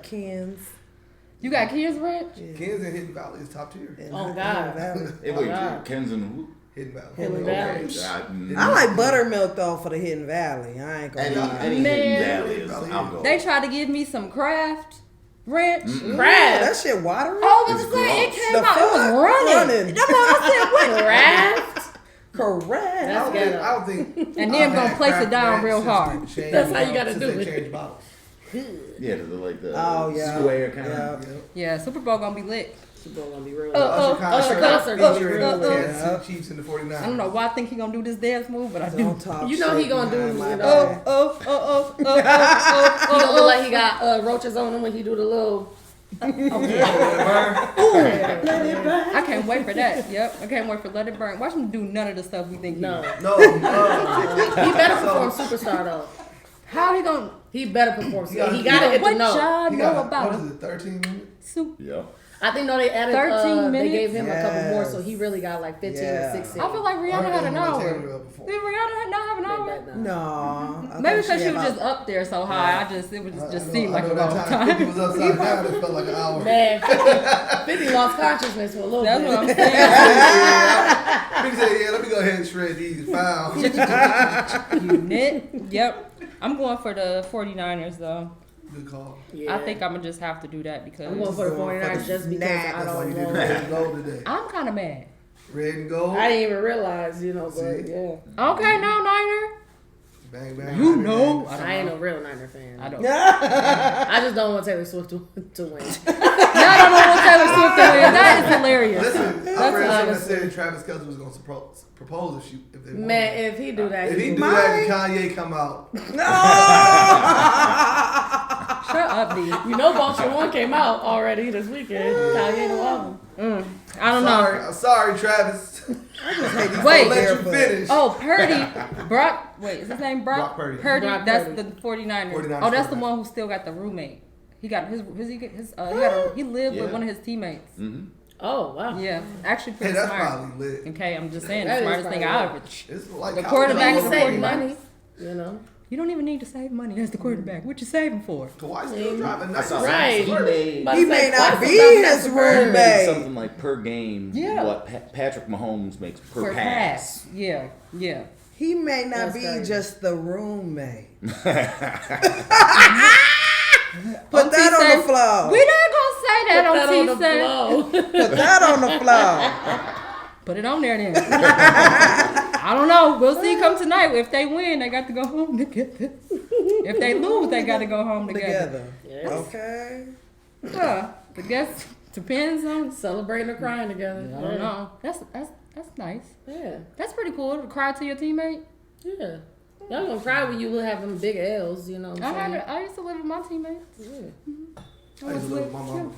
Ken's. You got Ken's Ranch? Yeah. Ken's and Hidden Valley is top tier. Oh, God. Ken's and who? Hidden Valley. Hidden Valley. I like buttermilk though for the Hidden Valley. I ain't gonna lie. Any Hidden Valley is alcohol. They tried to give me some Kraft Ranch. Kraft. That shit watery. Oh, what was saying? It came out. It was running. That's what I said. What? Kraft. Correct. I don't think. And then I'm gonna place it down real hard. That's how you gotta do it. Change bottles. Yeah, like the square kind of. Yeah, Super Bowl gonna be lit. Super Bowl gonna be real. Concert Kansas City Chiefs in the 49ers. I don't know why I think he gonna do this dance move, but I do. You know he gonna do. You know. He gonna look like he got roaches on him when he do the little. Let it burn. I can't wait for that. Yep, I can't wait for Let It Burn. Watch him do none of the stuff we think. No. He better perform Superstar though. How he gonna? He better perform. He gotta hit the note. What y'all know about him? 13 minutes. Yeah. I think they added 13 minutes. They gave him a couple more, so he really got like 15 or 16. I feel like Rihanna had an hour. Did Rihanna not have an hour? No. Maybe because she was just up there so high. It would just seem like a long time. 50 was upside down. It felt like an hour. Man, 50 lost consciousness for a little bit. That's what I'm saying. 50 said, yeah, let me go ahead and shred these pounds. Unit. Yep. I'm going for the 49ers though. Good call. Yeah. I think I'm gonna just have to do that because I'm going for the 49ers just because I don't know. Red and gold today. I'm kind of mad. Red and gold. I didn't even realize, but yeah. Okay, no Niner. Bang bang. You know. I ain't no real Niner fan. I don't. I just don't want Taylor Swift to win. Y'all don't want Taylor Swift to win. That is hilarious. Listen, I read someone said Travis Kelce was going to propose if they won. Man, if he do that, if he do that and Kanye come out. No. Shut up, D. You know, Vulture 1 came out already this weekend. Kanye the album. I don't know. I'm sorry, Travis. I just hate these Wait. Let you finish. Oh, Purdy. Brock. Wait, is his name Brock? Purdy. Brock That's Purdy. the 49ers. 49ers Oh, that's the one who still got the roommate. He got he lived with one of his teammates. Mm-hmm. Oh, wow. Yeah, actually pretty that's smart. probably lit. Okay, I'm just saying, That the is smartest thing I ever. It's like The quarterback is the Save 49ers. money, you know. You don't even need to save money as the quarterback. What you saving for? Kawhi still driving. Right. He may not be his roommate. Something like per game. Yeah. What Patrick Mahomes makes per pass. Yeah. He may not That's be crazy. just the roommate. Put On that on the floor. We not gonna say that on T-Say. Put that on the floor. Put it on there then. I don't know. We'll see come tonight. If they win, they got to go home together. If they lose, they got to go home together. Yes. Okay. I guess depends on. Celebrating or crying together. I don't know. That's nice. Yeah. That's pretty cool to cry to your teammate. Yeah. Y'all gonna cry when you have them big L's, you know what I'm saying? I used to live with my teammates. Yeah. I used to live with my mama.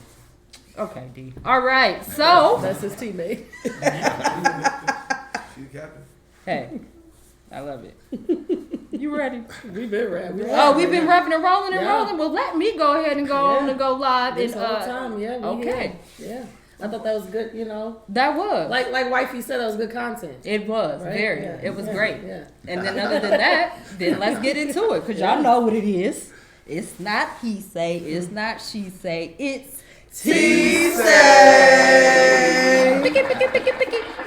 Okay, D. All right, so. That's his teammate. She the captain. Hey, I love it. You ready? We've been rapping. We've been rapping and rolling and rolling. Well, let me go ahead and go on and go live. This and, whole time, we okay. Here. Yeah. I thought that was good, you know. That was. Like Wifey said, that was good content. It was, right? very. Yeah. It was great. Yeah. And then other than that, then let's get into it. Because y'all know what it is. It's not he say, it's not she say, it's T-Say. Picky.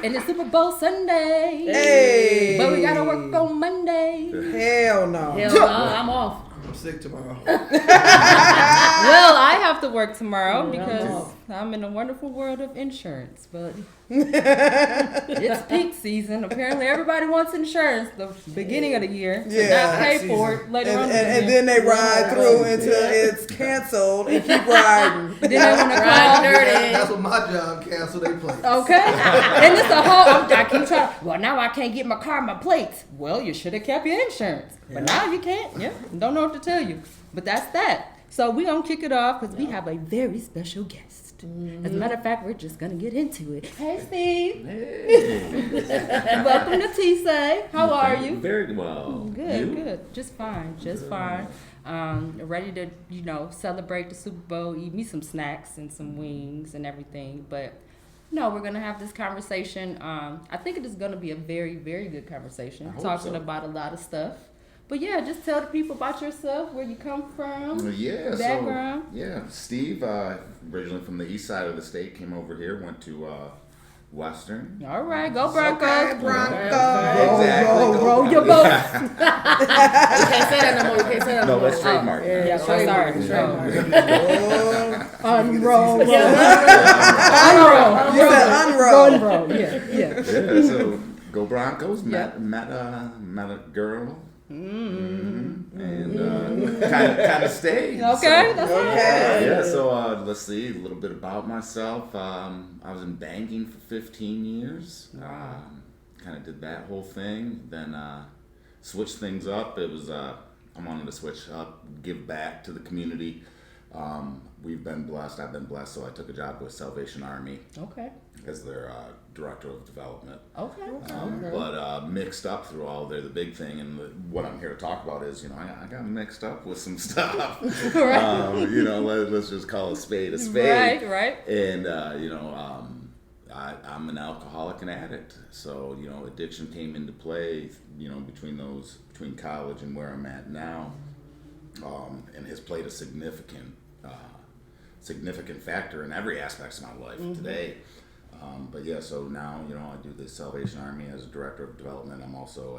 And it's Super Bowl Sunday. Hey. But we gotta work on Monday. Hell no. Hell no, I'm off. I'm sick tomorrow. Well, I have to work tomorrow Yeah, because I'm in the wonderful world of insurance. But it's peak season. Apparently, everybody wants insurance the beginning of the year. To not pay for it later on. And then they ride through until it's canceled and keep riding. Then they want to Ride call. dirty. That's what my job canceled their plates. Okay. And it's a whole. I keep trying. Well, now I can't get my car, my plates. Well, you should have kept your insurance. But now you can't. Yeah. Don't know what to tell you. But that's that. So we're going to kick it off because we have a very special guest. As a matter of fact, we're just going to get into it. Hey, Steve. Hey. Welcome to T-Say. How are you? Very well. Good. Just fine. Ready to, celebrate the Super Bowl, eat me some snacks and some wings and everything. But, no, we're going to have this conversation. I think it is going to be a very, very good conversation. Talking about a lot of stuff. But yeah, just tell the people about yourself, where you come from, Yeah, background. Steve, originally from the east side of the state, came over here, went to Western. All right, go Broncos. Okay, Broncos. Exactly. Roll your boat. You can't say that no more. You can't say that no No, more. that's trademark. Yeah, sorry. Unroll. Unroll. You said unroll. Unroll. Yeah. Yeah, so go Broncos. Met a girl. And kind of stayed. Okay, So, that's Okay. yeah, so let's see a little bit about myself. I was in banking for 15 years. Kind of did that whole thing. Then switched things up. It was I wanted to switch up, give back to the community. We've been blessed. I've been blessed. So I took a job with Salvation Army Okay. as their director of development. Okay. But mixed up through all there, the big thing, and what I'm here to talk about is, I got mixed up with some stuff. Right. Let's just call a spade a spade. Right. And I'm an alcoholic and addict, so addiction came into play. Between college and where I'm at now, and has played a significant factor in every aspect of my life today. But yeah, so now I do the Salvation Army as a director of development. I'm also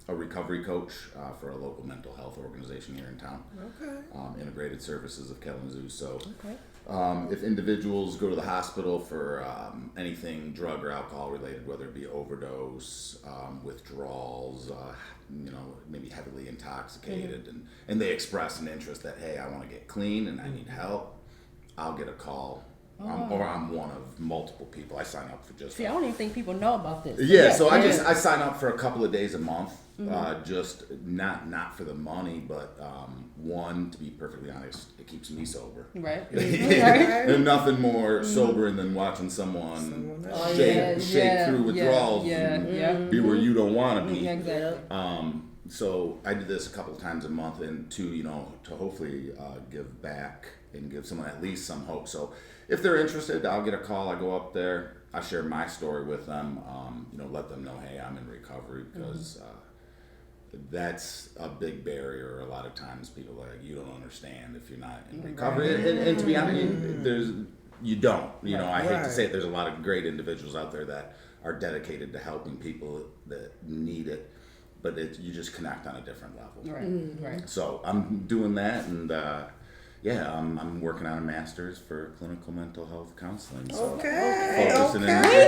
a recovery coach for a local mental health organization here in town. Okay. Integrated Services of Kalamazoo. So Okay. if individuals go to the hospital for anything drug or alcohol related, whether it be overdose, withdrawals, maybe heavily intoxicated, and they express an interest that, hey, I want to get clean and I need help, I'll get a call. Or I'm one of multiple people. I sign up for just. See, I don't even think people know about this. Yeah, so I sign up for a couple of days a month, just not for the money, but one, to be perfectly honest, it keeps me sober. Right. There's nothing more sobering than watching someone shake through withdrawals and be where you don't want to be. Exactly. So I do this a couple of times a month, and to hopefully give back and give someone at least some hope. So if they're interested, I'll get a call. I go up there. I share my story with them. Let them know, hey, I'm in recovery, because that's a big barrier. A lot of times people are like, you don't understand if you're not in recovery. And to be honest, you don't. I hate to say it. There's a lot of great individuals out there that are dedicated to helping people that need it, but you just connect on a different level. Right. So I'm doing that, and I'm working on a master's for clinical mental health counseling. So Okay. We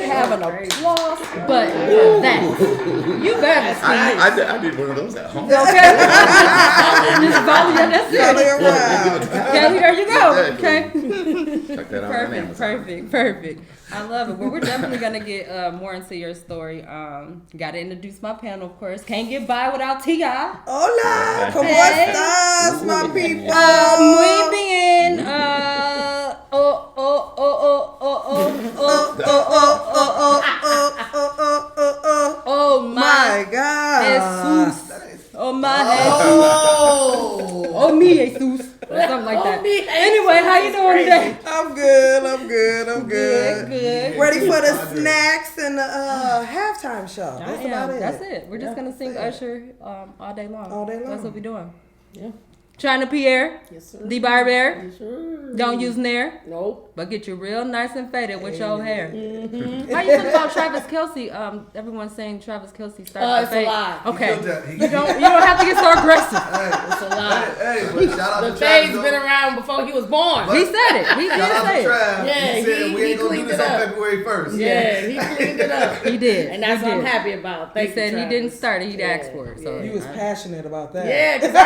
have an applause button for that. You better see. I did one of those at home. Okay. Just follow your that's Follow it. your route. Okay, there you go. Exactly. Okay. Check that out on Amazon. Perfect. I love it. Well, we're definitely gonna get more into your story. Gotta introduce my panel, of course. Can't get by without T.I. Hola, ¿cómo Hey. estás, my people? Muy bien. Oh My my God. Jesus. Oh my Jesus. Oh me Jesus. Or something like that. Anyway, how you doing today? I'm good. Good. Ready for the snacks and the halftime show. That's about it. That's it. We're just gonna sing Usher all day long. All day long. That's what we're doing. Yeah. China Pierre, Yes, sir. D Barber. Yes, sir. Don't use Nair, Nope. but get you real nice and faded with your hair. How you feel about Travis Kelce? Everyone's saying Travis Kelce started It's to fade. a lie. Okay, He killed that. you don't have to get so aggressive. It's a lie. Hey, but shout out The to fade's Travis. been around before he was born. He said it. He did Shout out say to it. Trav. Yeah, he said he we ain't gonna do cleaned this it on up. February 1st. Yeah, he cleaned it up. He did. And that's He what I'm did. happy about. He Thank you, said he Travis. didn't start it. He'd Yeah, asked for it. So He was passionate about that. Yeah, because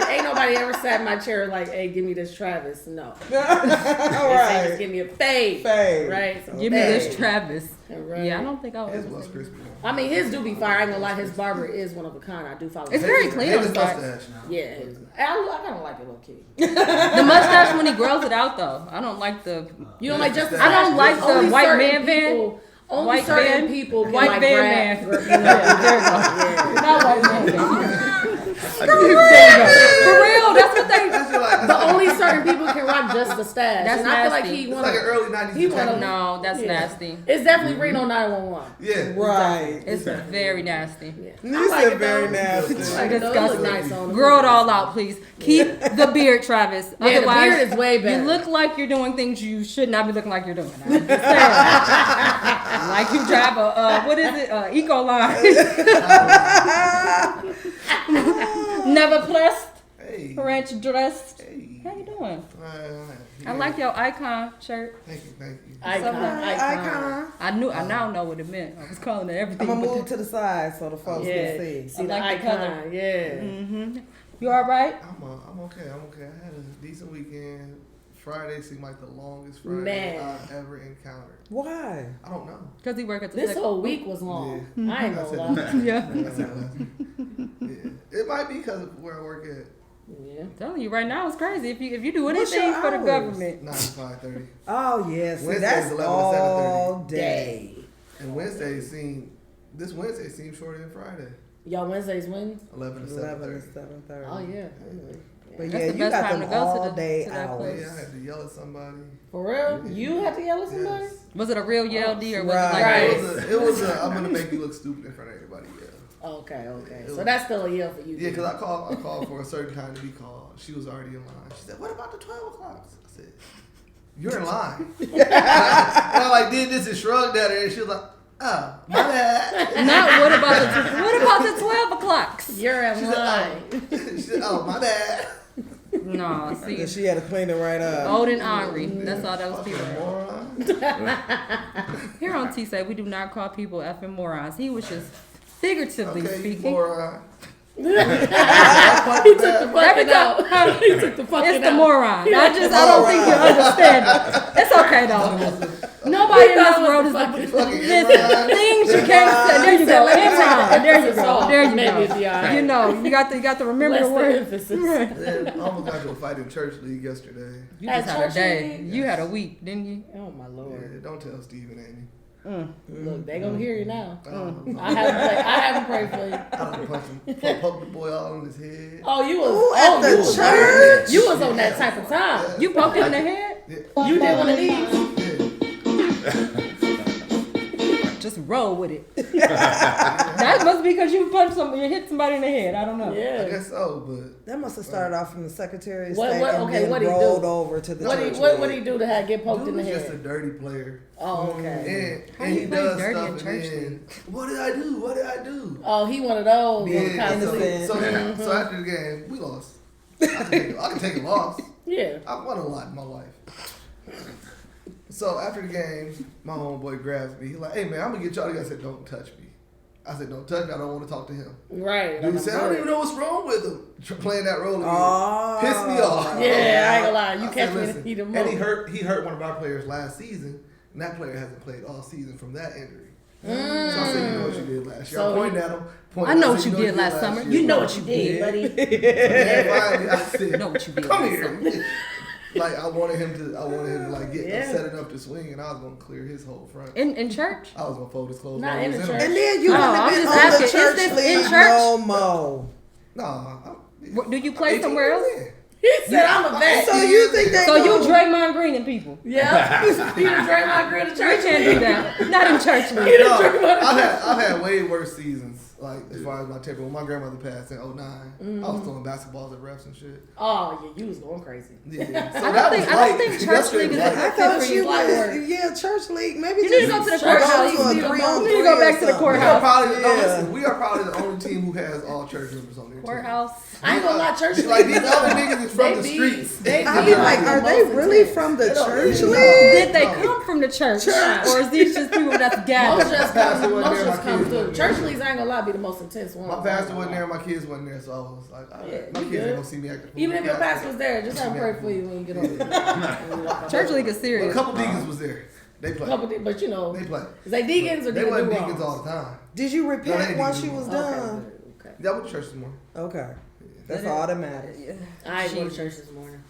ain't nobody ever sat in my chair like, hey, give me this Travis. No. All They say, just right. give me a fade. Fade. Right? So give me fade. this Travis. Right. Yeah, I don't think I His was. was crispy. I mean, his do be fire. I ain't gonna lie, his barber is one of a kind. I do follow It's him. very clean on His the side. mustache now. Yeah, I kind of like it low key. The mustache when he grows it out though. I don't like the. You don't like Justice? I don't like the Only white certain man van. people- Only White certain van? people can White like van grab, man. Yeah. Not white man. There you go. For real, that's what they. That's just like, But only certain certain people can rock just the stash. That's and I feel like nasty. he It's wanna. like an early 90s. He wanna- detective. No, that's Yeah. nasty. It's definitely Reno 911. Yeah. Right. It's very nasty. Yeah. You I said it, very though. nasty. I like it, though. It look Disgusting. nice on him. Grow it all out, please. Keep the beard, Travis. Yeah, the Otherwise, beard is way better. you look like you're doing things you should not be looking like you're doing. I'm just saying. Like you drive a what is it? Eco line. Never pressed, Hey. ranch dressed. Hey. How you doing? Yeah. I like your icon shirt. Thank you. Icon. I now know what it meant. I was calling it everything. I'm gonna but move to the side so the folks Yeah. can see. See I the like the icon. color. Yeah. Mm-hmm. You all right? I'm okay. I had a decent weekend. Friday seemed like the longest Friday Man. I've ever encountered. Why? I don't know. Because he worked at the This second. whole week was long. Yeah. I ain't I gonna said lie. that. Yeah. I said that last week. Yeah. It might be because of where I work at. Yeah. I'm telling you right now, it's crazy. If you do What's anything your for the hours? government, 9 to 5:30. Oh yes, Wednesday's that's 11 to all 7:30. day. And this Wednesday seemed shorter than Friday. Y'all Wednesdays when? 11 to 11 to 7:30. 7:30. Oh yeah. But That's yeah, the you best got time them to go to all the- day to that Oh, hours. yeah, I had to yell at somebody. For real? You had to yell at somebody? Yes. was it a real YLD or was it like Right. this? It was a I'm gonna make you look stupid in front of everybody. Yeah. Okay. It So was- that's still a yell for you. Yeah, because I called for a certain time to be called. She was already in line. She said, "What about the 12 o'clock?" I said, "You're in line." and I did this and shrugged at her, and she was like, "Oh, my bad." Not what about the 12 o'clocks? You're in She said, line. She said, "Oh, my bad." No, see, And she had to clean it right up. old and ornery. That's all those Fucking people. moron. Here on T-Say, we do not call people effing morons. He was just figuratively Okay, you speaking. moron. He took the fucking out. He took the fucking It's the out. moron. I don't think you understand it. It's okay though. Nobody in this world is like Fucking there's Imran. things you can't say. There you go. Imran. There you go. Soft. There you Maybe it'd be go. all right. You know, you got to remember Less the the word. emphasis. Then I almost got to a fight in church league yesterday. You At just had a church day. meeting? You had a week, didn't you? Oh my Yeah, lord. don't tell Steve and Amy. Look, they gonna hear you now. I I haven't prayed for you. done punched him, poked the boy all in his head. Oh, you was Ooh, at the you was- church? You was on that type of time. You poked him in the head? Yeah. You did one of these. Yeah. Just roll with it. That must be because you hit somebody in the head. I don't know. I Yeah. guess so, but That must have started off from the Secretary of What- State what- and okay, then what'd he rolled do? over to the What church. did he do to have get poked dude in the was just a head? dirty player. Oh, okay. And, How and you he play does dirty stuff in and church then, what did I do? What did I do? Oh, he one of those. Yeah, kind of- innocent. so after the game, we lost. I can take a loss. Yeah. I've won a lot in my life. So after the game, my homeboy grabs me. He's like, "Hey man, I'm gonna get y'all together." I said, "Don't touch me." I said, "Don't touch me. I don't want to talk to him." Right. Dude said, "I don't even know what's wrong with him." Playing that role again. Oh. Pissed me off. Yeah, I ain't gonna lie. You I catch said, me in "Listen," the heat of and he moment. hurt one of our players last season, and that player hasn't played all season from that injury. So I said, "You know what you did last year." So I pointed at him. I know what you did last summer. You know what you did, buddy. And finally, I said, You know what you did "Come last here." Like I wanted him to like get Yeah. upset enough to swing, and I was gonna clear his whole front. In church? I was gonna fold his clothes. Not while he in was the there. church. And then you Oh, wouldn't have I'm been just on asking, the is church this in league church? no more. Nah. Do you play somewhere else? He said, "I'm a vet." So you think they So you gonna- Draymond Green and people. Yeah. He done drank my girl to We church. can't do that. Not in church He league. done drank my I've had way worse seasons. Like as far as my temper, when my grandmother passed in 2009, I was throwing basketballs at refs and shit. Oh yeah, you was going crazy. Yeah. So I that don't was think light. church That's league is light. I Good thought for she you. Light work. was, yeah, church league. Maybe You need to go to the just courthouse. go to a You need to 3-on-3 You need to go back to the or something. We are courthouse. probably no, Yeah. listen, we are probably the only team who has all church members on their team. Courthouse. I ain't gonna lie, church Like league these is other tough. niggas is from the They streets. They I be mean, like, are they most really intense. from the They don't church really league? Did they come from the church? Or is these just people that's Most gathered? just pastor come, wasn't most there, just my come kids through. wasn't Church there. leagues, I ain't gonna lie, be the most intense one. My pastor wasn't there, my kids wasn't there, so I was like, all right, Yeah, my you kids good. ain't gonna see me acting. Even if your pastor was there, just have him pray for you when you get over. Church league is But a serious. couple deacons was there. They played. But you know, They played. is they deacons or They do wasn't do deacons wrongs? all the time. Did you No, repent they once didn't she was do done? Okay. Yeah, I went to church this morning. Okay. That's all that matters. I ain't go to church this morning.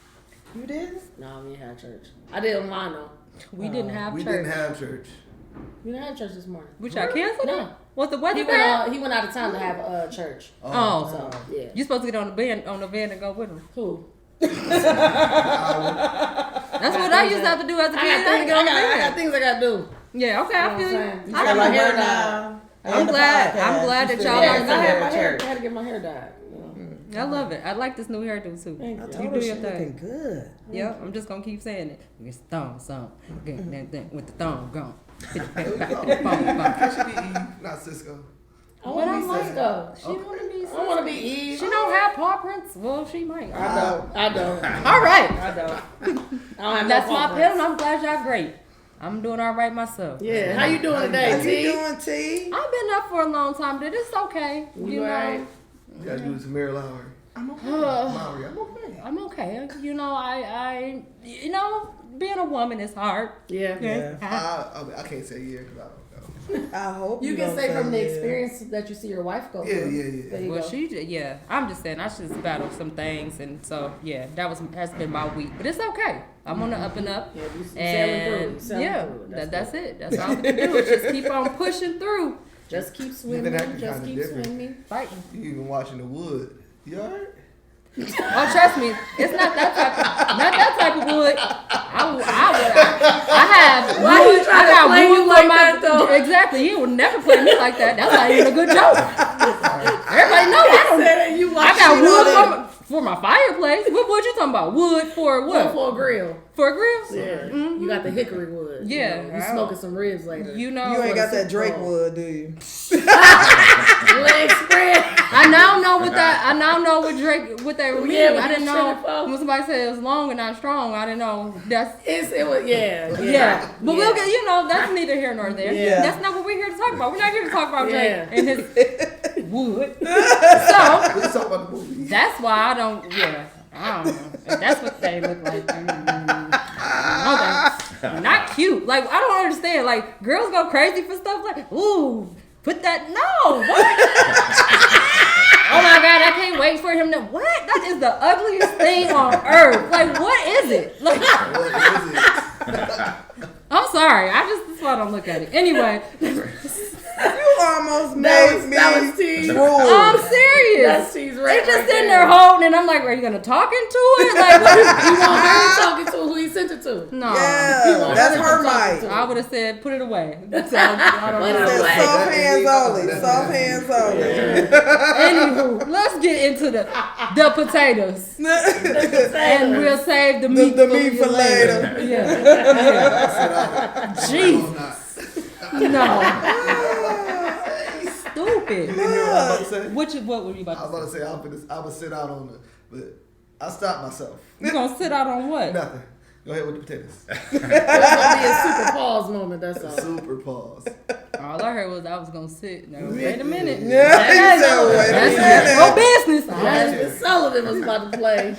You did? No, we didn't have church. I did online though. We didn't have We church. didn't have church. We didn't have church this morning. Which I canceled No. it? Was the weather He bad? went out of town to have church. Oh. So yeah. You supposed to get on the van and go with him. Who? That's what I used to have to do as a kid. I had to get on the I bed. got things I gotta do. Yeah, okay, I feel you. You I got my feel hair you. dyed. I'm glad that y'all Yeah, learned I had my that. hair. I had to get my hair dyed. I love it. I like this new hairdo too. Thank I you. told You her do she your looking thing. good. Yep, I'm just gonna keep saying it. It's thumb song. With the thumb gone. She be Eve, not Cisco. I want to be like Cisco. She wanna be. I want to be Eve. She don't have paw prints. Well, she might. I don't. All right. I don't. I don't have That's no my paw pill, and prints. I'm glad y'all great. I'm doing all right myself. Yeah. How you doing How today, you T? doing, T? I've been up for a long time, but it's okay. You alright? You gotta do this to Mary Lowry. I'm okay. Lowry, I'm okay. I'm okay. I being a woman is hard. Yeah. Yeah. I can't say yeah because I don't know. I hope You you can don't say from the yeah. experience that you see your wife go Yeah, through. yeah. There you Well, go. I'm just saying I should just battle some things, and so has been my week, but it's okay. I'm on the up and up, Yeah, you sailing and through. yeah, Through. that's it. That's all we can do is just keep on pushing through, Just keep You've swimming. been acting Just kinda keep different. swimming. fighting. You even watching the wood. You alright? Oh, trust me, it's not that type of wood. I have. Why wood, you trying I got to play wood you for like my, that, though? Exactly, he would never play me like that. That's not even a good joke. Everybody know I don't. Said you I got know wood for my fireplace. What you talking about? Wood for what? for a grill. For a grill? Yeah. Mhm. You got the hickory wood. Yeah. You smoking some ribs later. You know. You ain't got that Super Drake Bowl. wood, do you? leg spread. I now know what that. I now know what Drake. What they were meaning. Yeah, what I didn't you know trying to follow. when somebody said it was long and not strong. I didn't know that's. It was Yeah, but we'll get. That's neither here nor there. Yeah. That's not what we're here to talk about. We're not here to talk about Yeah. Drake and his wood. So Let's talk about the movie. that's why I don't. Yeah, I don't know. If that's what they look like. Okay. Not cute. Like I don't understand. Like girls go crazy for stuff like, ooh, put that. No. What? Oh my God, I can't wait for him to. What? That is the ugliest thing on earth. Like, what is it? Like, What is it? I'm sorry. That's why I don't look at it. Anyway, You almost That made was me T. drool. I'm serious. That's T's They right. just sitting there holding, and I'm like, are you gonna talk into it? Like, what? You want her talking to who he sent it to? No. Yeah, that's her mic. I would have said, put it away. So, I don't Put it know. away. Soft hands only. Soft hands only. Anywho, let's get into the potatoes, and we'll save the meat, The meat for later. Yeah. Jesus. No. Stupid. You didn't hear what I was about to say? What were you I was about about to to say I'm gonna sit out on it, but I stopped myself. say? You gonna sit out on what? Nothing. Go ahead with the potatoes. That's gonna be a super pause moment. That's all. Super pause. All I heard was I was gonna sit. Now, wait a minute. Yeah, he said, wait a That's minute. your business. Jasmine Sullivan was about to play.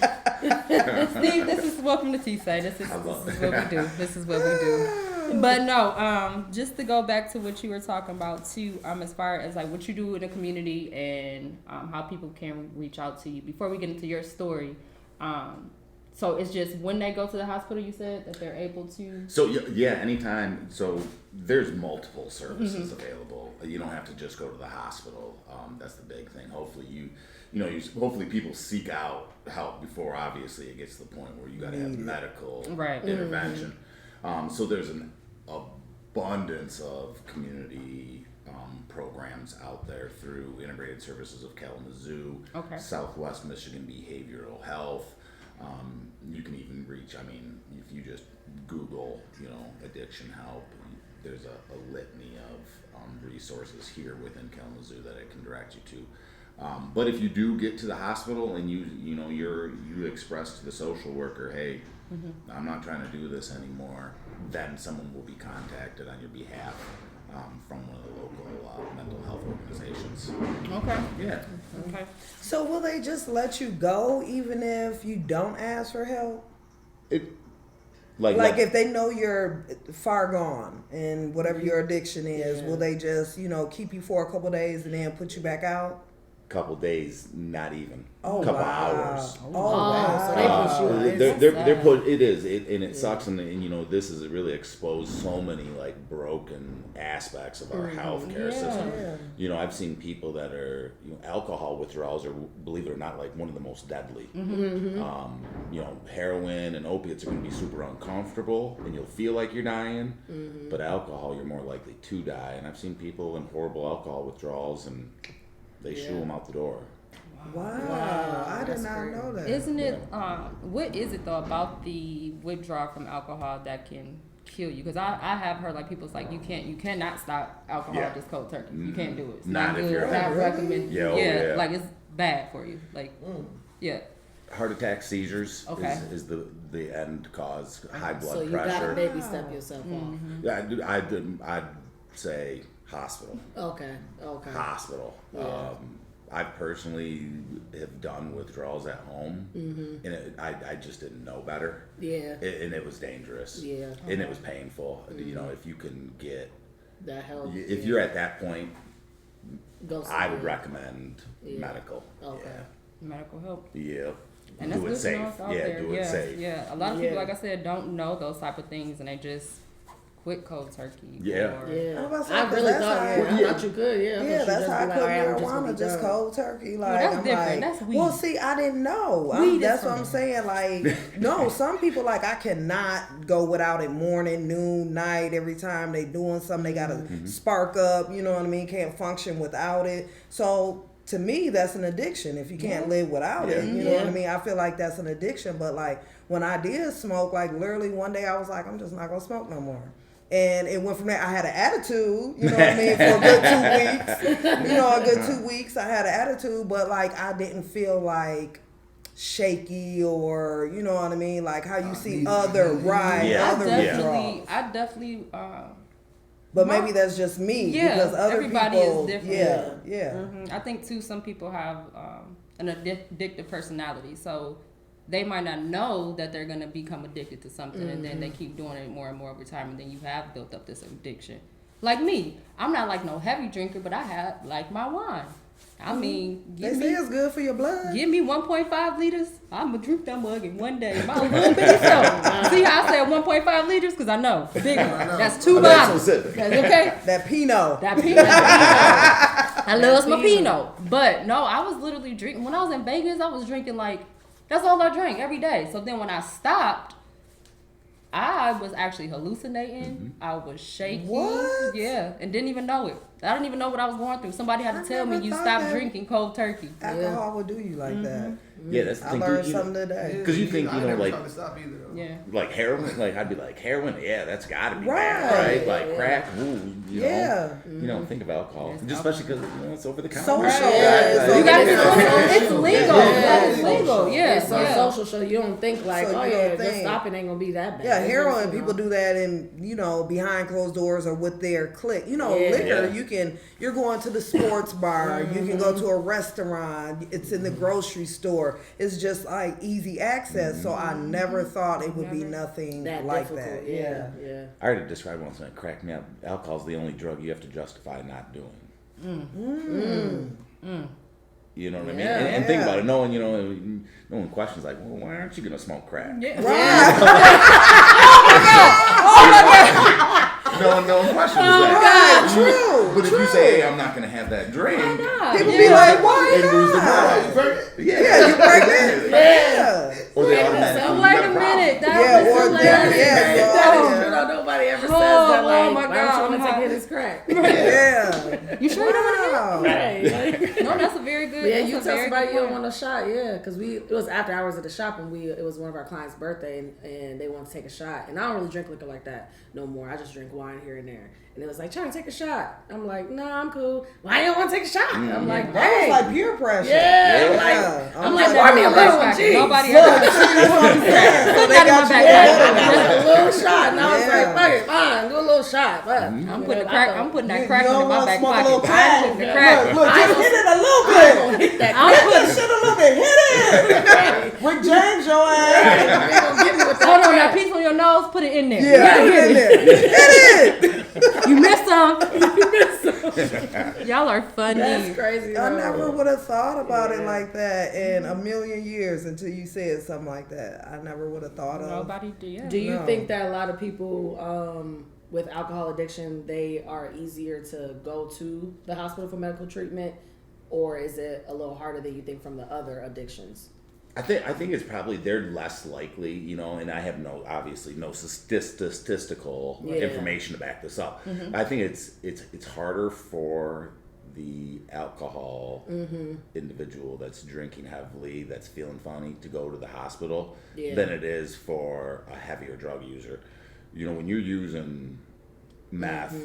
Steve, this is welcome to T-Say. This is what we do. This is what we do. But no, just to go back to what you were talking about too, as far as like what you do in the community and how people can reach out to you. Before we get into your story, so it's just when they go to the hospital, you said that they're able to. So yeah, anytime. So there's multiple services available. You don't have to just go to the hospital. That's the big thing. Hopefully hopefully people seek out help before obviously it gets to the point where you got to have medical intervention. So there's an abundance of community programs out there through Integrated Services of Kalamazoo, Southwest Michigan Behavioral Health. You can even reach, if you just Google, addiction help, there's a litany of resources here within Kalamazoo that it can direct you to. But if you do get to the hospital and you express to the social worker, hey, I'm not trying to do this anymore, then someone will be contacted on your behalf from one of the local mental health organizations. Okay. Yeah. Okay. So will they just let you go even if you don't ask for help? Like if they know you're far gone and whatever your addiction is, will they just, keep you for a couple of days and then put you back out? couple days, not even. Oh, couple wow. hours. Oh, Oh, wow. so they push you. They're put. It is, and it sucks, and this has really exposed so many like broken aspects of our healthcare system. I've seen people that are alcohol withdrawals are, believe it or not, like one of the most deadly. Heroin and opiates are going to be super uncomfortable, and you'll feel like you're dying. But alcohol, you're more likely to die. And I've seen people in horrible alcohol withdrawals, and they shoo them out the door. Wow. I did not know that. Isn't it? What is it though about the withdrawal from alcohol that can kill you? Because I have heard like people's like you cannot stop alcohol just cold turkey. You can't do it. It's Not if you're not recommended. Yeah, like it's bad for you. Like Heart attack, seizures Okay. is the end cause. High blood So you pressure. gotta baby step yourself off. Yeah, I'd say hospital. Okay. Hospital. Yeah. I personally have done withdrawals at home, and I just didn't know better. Yeah. And it was dangerous. Yeah. And it was painful. If you can get That helps. if you're at that point, Go I would somewhere. recommend medical. Okay. medical help. Yeah. And that's do it good to safe. know it's out Yeah, there. do it safe. Yeah. A lot of people, like I said, don't know those type of things, and they just quit cold turkey. Yeah. or- Yeah. I was about to say, I 'cause really that's thought. how- I thought you could. Yeah. Yeah, that's how I quit marijuana, just cold. cold turkey. Like, that's I'm different. like, That's weed. well, see, I didn't know. Weed That's is what I'm fun. saying. Like, no, some people, like, I cannot go without it morning, noon, night. Every time they doing something, they got to spark up, you know what I mean? Can't function without it. So, to me, that's an addiction. If you can't live without it, you know what I mean? I feel like that's an addiction. But, like, when I did smoke, like, literally one day I was like, I'm just not going to smoke no more. And it went from there. I had an attitude, you know what I mean, for a good 2 weeks. A good 2 weeks I had an attitude, but like I didn't feel like shaky or, you know what I mean, like how you see other other withdrawals. I definitely. But maybe that's just me because other everybody people, is different. Yeah. I think too. Some people have an addictive personality, so they might not know that they're going to become addicted to something, and then they keep doing it more and more over time, and then you have built up this addiction. Like me, I'm not like no heavy drinker, but I have like my wine. I mean, They say it's good for your blood. give me 1.5 liters. I'm going to drink that mug in one day. My little bitty self. See how I said 1.5 liters? Because I know. Big one. That's 2 bottles. That's okay? That Pinot. That Pinot. I love my Pinot. But no, I was literally drinking. When I was in Vegas, I was drinking like, that's all I drank every day. So then when I stopped, I was actually hallucinating. I was shaking. What? Yeah, and didn't even know it. I didn't even know what I was going through. Somebody had to tell me you stopped drinking cold turkey. Alcohol will do you like that. Yeah, that's the I thing. learned something today. Because you think, I never like, tried to stop either, though. Yeah. like heroin, like I'd be like heroin, yeah, that's got to be Right. bad, right? Like crack, ooh, Yeah. think of alcohol, just especially because it's over the counter. Social. Yeah. You gotta be Yeah. it's legal. That is legal. Yeah. It's so social, so you don't think like, So oh you yeah, don't just think. stopping ain't gonna be that bad. Yeah, It's heroin, just, people do that in, behind closed doors or with their clique. Liquor, you're going to the sports bar, you can go to a restaurant, it's in the grocery store. It's just like easy access. So I never thought it would be nothing that like difficult. that. Yeah. I already described once, and it cracked me up. Alcohol's the only drug you have to justify not doing. You know what I mean? And think about it. No one questions like, well, why aren't you gonna smoke crack? Yeah. No one questions that. True. But if you say, hey, I'm not gonna have that drink, People be like, why they lose the not? mind. Yeah, you pregnant? Yeah. Or they automatically So lose wait that a problem. minute. That Yeah, was or hilarious. That is yeah. true though. Nobody ever says Oh, that. Like, oh my why God, don't you I'm want to hot. take his crack? Yeah. You sure you don't want Wow. Right. Like, No, that's a very good. yeah, that's you a tell very somebody good you don't point. want a shot, yeah, because it was after hours at the shop and it was one of our clients' birthday and they wanted to take a shot, and I don't really drink liquor like that no more. I just drink wine here and there, and it was like, trying to take a shot. I'm like, nah, I'm cool. Why you don't want to take a shot? I'm like, That was dang. like peer pressure. Yeah, I'm I'm like, like, pour me a little one, Backpack. geez. Nobody Look, ever. see, that's what I'm saying. So they Put that in got my you backpack. in I got a little shot, and I was Yeah. like, fuck it, fine, do a little shot. But I'm putting the crack. I'm putting that You crack don't in my wanna back smoke a pocket. little I'm crack. putting the crack. Look, just hit it a little I'm bit. gonna hit that I'm crack. putting. Shit a little bit. Hit it. Rick James, your ass. They gonna get me with that Hold on, crack. that piece on your nose. Put it in there. Yeah, put it in there. Hit it. You missed some. Y'all are funny. That's crazy. I bro. never would have thought about it Yeah. like that in a million years until you said something like that. I never would have thought of. Nobody did. Do you No. think that a lot of people with alcohol addiction, they are easier to go to the hospital for medical treatment, or is it a little harder than you think from the other addictions? I think it's probably they're less likely, and I have obviously no statistical Yeah. information to back this up. I think it's harder for the alcohol individual that's drinking heavily, that's feeling funny, to go to the hospital Yeah. than it is for a heavier drug user. When you're using meth,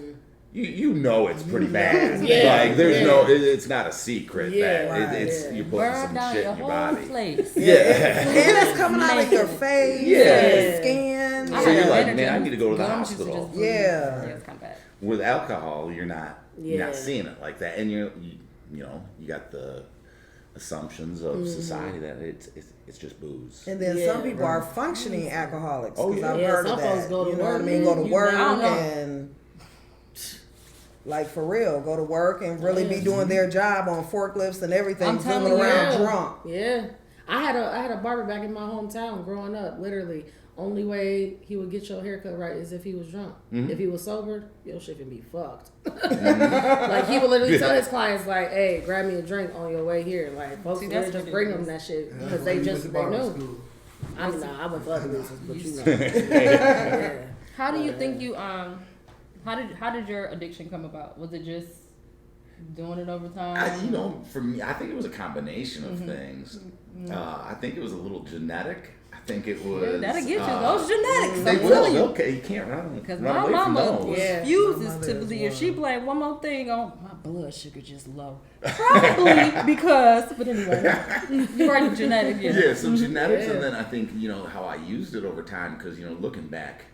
you know it's pretty bad. Yeah. Like there's Yeah. it's not a secret Yeah. that Right. it's Yeah. you're putting Burn some down shit your in your whole body. place. Yeah. And it's coming out of your face, Yeah. your skin. I So had you're like, energy. man, I need to go to the Gums used to hospital. just bleed. Yeah. It's kind of bad. With alcohol, you're not Yeah. seeing it like that, and you got the assumptions of society that it's just booze. And then Yeah, some people are functioning alcoholics. Oh, 'Cause yeah. I've Yeah, heard some of that. folks go to you know what I work mean? Go to and work I don't know. and like for real, go to work and really be Yeah. doing their job on forklifts and everything, I'm zooming telling around you. drunk. Yeah. I had a barber back in my hometown growing up, literally. Only way he would get your haircut right is if he was drunk. If he was sober, your shit can be fucked. Like he would literally tell his clients, like, "Hey, grab me a drink on your way here." Like folks See, would that's just bring them ridiculous. that shit Yeah, because that's why they you just went they to barber knew. school. I mean, nah, I went for other reasons, but you know. Yeah. How do you think you how did your addiction come about? Was it just doing it over time? For me, I think it was a combination of things. I think it was a little genetic. I think it was. That'll get you. Those genetics. They I'm will. telling you. Okay, you can't run. Because run my away from mama those. Yeah. refuses My mother to is believe. If she one. blame one more thing on my blood sugar just low. Probably because, but anyway, you're right, genetic. Yeah, some genetics, Yeah. and then I think how I used it over time because looking back,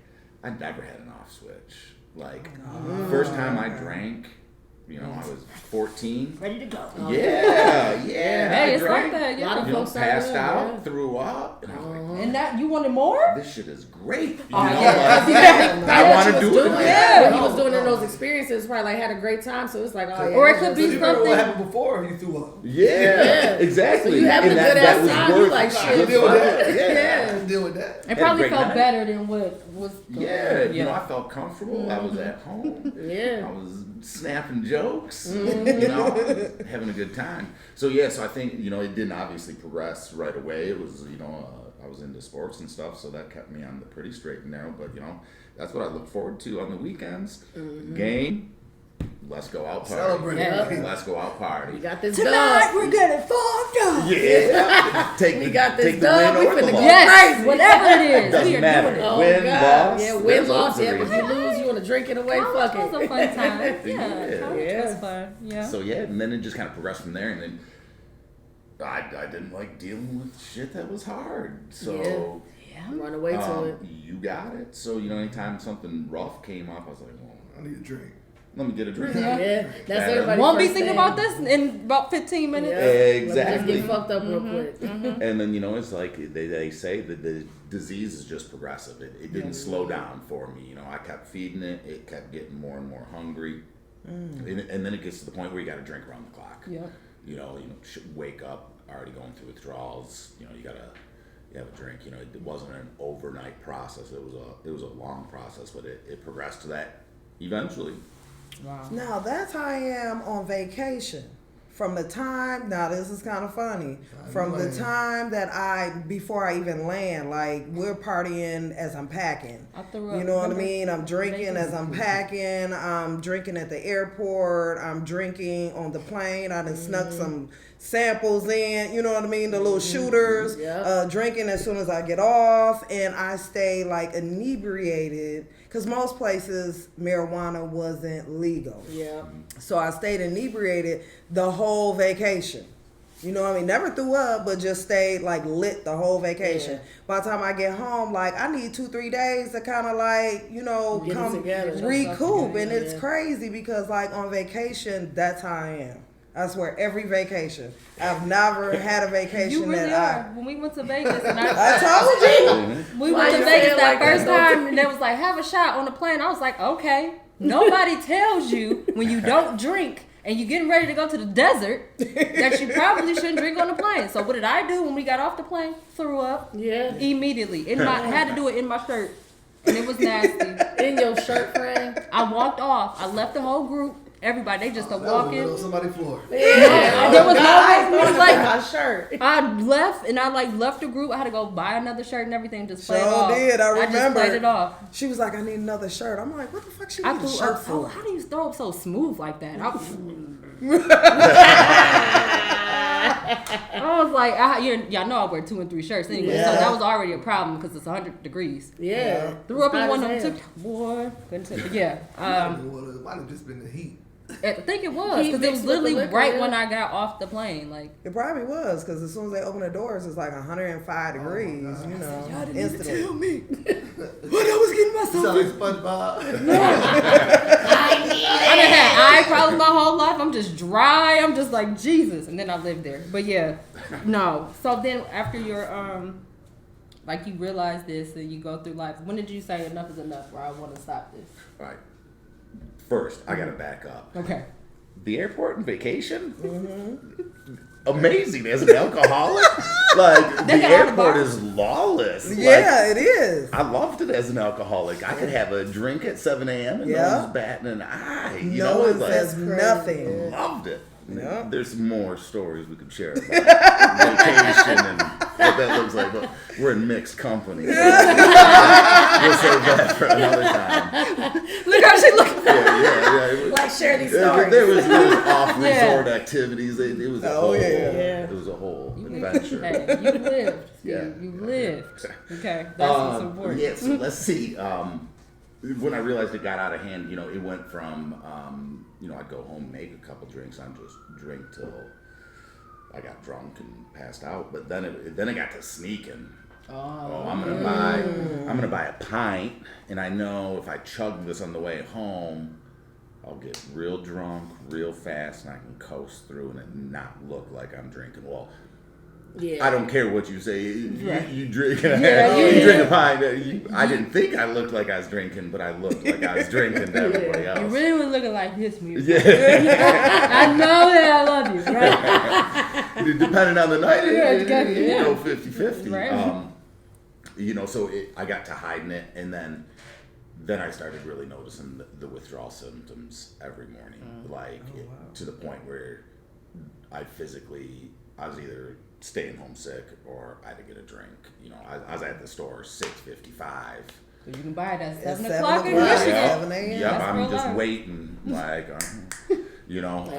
I never had an off switch. Like first time I drank, I was 14. Ready to go. Yeah. Hey, I it's drank, like that. A lot Yeah. of folks out passed there, out, yeah. threw up, and I was like, And that you wanted more? this shit is great. Oh, like, yeah. I want to do it. Yeah. When he was doing those experiences, probably like had a great time. So it's like, oh yeah. Or it that's could So be you remember something. what happened before you threw up? Yeah, exactly. So you having And a good that ass was time, you worth like, it. shit. You deal with that? Yeah. You deal with that? It Had a probably great felt night. better than what was. Yeah, I felt comfortable. I was at home. Yeah. I was snapping jokes, having a good time. So I think it didn't obviously progress right away. It was I was into sports and stuff, so that kept me on the pretty straight and narrow. But that's what I look forward to on the weekends. Game. Let's go out party. Celebrate. Yeah. Let's go out We party. got this Tonight done. we're getting fucked up. Yeah. We got this take the done. win We or the finna go loss. Yes, crazy. whatever it is, Doesn't we are matter. doing it. Oh, Win, God. loss. Yeah, win, there's loss. lots Yeah, of but reasons. you lose, you want to drink it away. College Fuck was a it. fun time. Yeah, Yeah. college Yeah. was fun. Yeah. So and then it just kind of progressed from there, and then I didn't like dealing with shit that was hard. So Run away to it. you got it. So anytime something rough came up, I was like, well, I need a drink. let me get a drink. Yeah, that's Adam. everybody. Won't be first thinking thing. about this in about 15 minutes. Yeah. Let's Exactly. just get fucked up real quick. And then it's like they say that the disease is just progressive. It didn't slow down for me. I kept feeding it. It kept getting more and more hungry, and then it gets to the point where you got to drink around the clock. Yeah. Wake up already going through withdrawals. You gotta have a drink. It wasn't an overnight process. It was a long process, but it progressed to that eventually. Wow. Now that's how I am on vacation. From the time, now this is kind of funny, from the time that before I even land, like we're partying as I'm packing. I threw up. You know what I Remember? mean? I'm drinking as I'm packing. I'm drinking at the airport. I'm drinking on the plane. I done snuck some samples in. You know what I mean? The little shooters. Yeah. Drinking as soon as I get off. And I stay like inebriated because most places marijuana wasn't legal. Yeah. So I stayed inebriated the whole vacation. You know what I mean? Never threw up, but just stayed like lit the whole vacation. Yeah. By the time I get home, like I need 2-3 days to kind of like, Get it come together. recoup. And it's Yeah. crazy because like on vacation, that's how I am. I swear, every vacation. I've never had a vacation You really that are. When we went to Vegas, and I told you. we Why went to you Vegas say it that like first that, though? time, and they was like, have a shot on the plane. I was like, okay. Nobody tells you when you don't drink and you're getting ready to go to the desert that you probably shouldn't drink on the plane. So what did I do when we got off the plane? Threw up. Yeah. Immediately. I had to do it in my shirt. And it was nasty. In your shirt frame. I walked off. I left the whole group. Everybody, they just started walking. On somebody's floor. Yeah. There was no no like my shirt. I left and I left the group. I had to go buy another shirt and everything. Just play it off. did. I remember. just played it off. She was like, I need another shirt. I'm like, what the fuck she I need a threw shirt up. for? Oh, how do you throw up so smooth like that? I was like, y'all know I wear 2 and 3 shirts anyway, so that was already a problem because it's 100 degrees. Yeah. Threw up in Hot one as of them. hell. Boy, couldn't tell. Yeah. Might have just been the heat. I think it was Heat because it was mixed with the literally liquor, right yeah. when I got off the plane. Like It probably was, because as soon as they opened the doors, it's like 105 degrees, God. you know. y'all didn't even instantly. tell me what I was getting You myself sound in. like SpongeBob. I done had eye problems my whole life. I'm just dry. I'm just like Jesus. And then I lived there. But yeah, no. So then after your like you realize this and you go through life. When did you say enough is enough? Or I want to stop this. Right. First, I gotta back up. Okay. The airport and vacation, amazing as an alcoholic. Like the They got all the airport bars. is lawless. Yeah, it is. I loved it as an alcoholic. I could have a drink at 7 a.m. and no Yeah. one's batting an eye. You No know, one it's like, says nothing. loved it. Yeah. There's more stories we could share about vacation and what that looks like, but we're in mixed company. So we'll save that for another time. Look how she looking. Yeah. It was, Like share these there stories. was off Yeah. resort activities. It was a whole. yeah. It was a whole Hey, adventure. you lived. Yeah. You lived. Okay. That's what's important. Yeah, so let's see. When I realized it got out of hand, it went from, I'd go home, make a couple drinks, and just drink till I got drunk and passed out. But then it got to sneaking. Oh, I'm gonna buy a pint, and I know if I chug this on the way home, I'll get real drunk real fast, and I can coast through and it not look like I'm drinking. Well, Yeah. I don't care what you say. You drink. Yeah, you yeah. drink a pint. I didn't think I looked like I was drinking, but I looked like I was drinking to everybody else. You really was looking like this music. Yeah. I know that I love you, right? Depending on the night, Yeah, it yeah. go 50-50. Right. So I got to hiding it, and then I started really noticing the withdrawal symptoms every morning, to the point where I was either staying home sick or I had to get a drink. I was at the store 6:55. So you can buy it at 7 7 o'clock in o'clock. Michigan. 7 a.m. Yep, That's I'm real just life. waiting, Like,